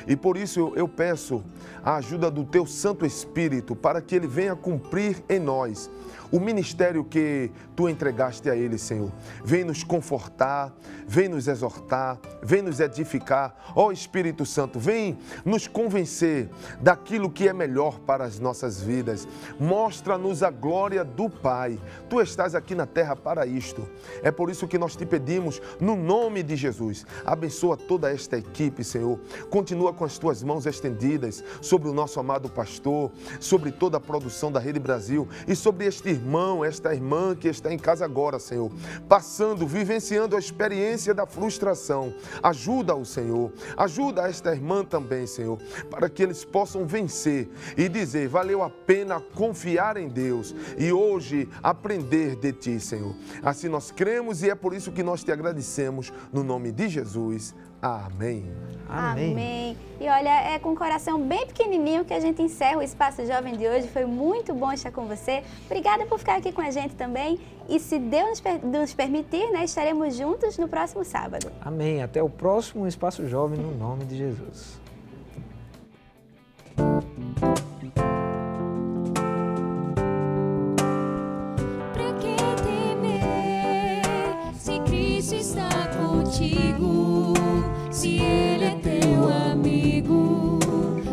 E por isso eu peço a ajuda do Teu Santo Espírito para que Ele venha cumprir em nós o ministério que Tu entregaste a Ele, Senhor. Vem nos confortar, vem nos exortar, vem nos edificar. Ó Espírito Santo, vem nos convencer daquilo que é melhor para as nossas vidas. Mostra-nos a glória do Pai. Tu estás aqui na terra para isto. É por isso que nós te pedimos, no nome de Jesus, abençoa toda esta equipe, Senhor. Continua com as Tuas mãos estendidas sobre o nosso amado pastor, sobre toda a produção da Rede Brasil e sobre este irmão, esta irmã que está em casa agora, Senhor, passando, vivenciando a experiência da frustração. Ajuda-o, Senhor. Ajuda esta irmã também, Senhor, para que eles possam vencer e dizer, valeu a pena confiar em Deus e hoje aprender de Ti, Senhor. Assim nós cremos e é por isso que nós te agradecemos no nome de Jesus. Amém. Amém. Amém. E olha, é com o coração bem pequenininho que a gente encerra o Espaço Jovem de hoje. Foi muito bom estar com você. Obrigada por ficar aqui com a gente também. E se Deus nos permitir, né, estaremos juntos no próximo sábado. Amém. Até o próximo Espaço Jovem, no nome de Jesus. Pra que temer se Cristo está contigo? Se Ele é teu amigo,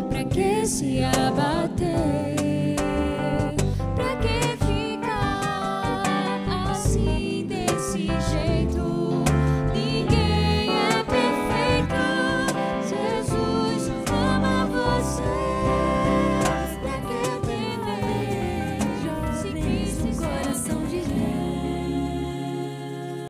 pra que se abater?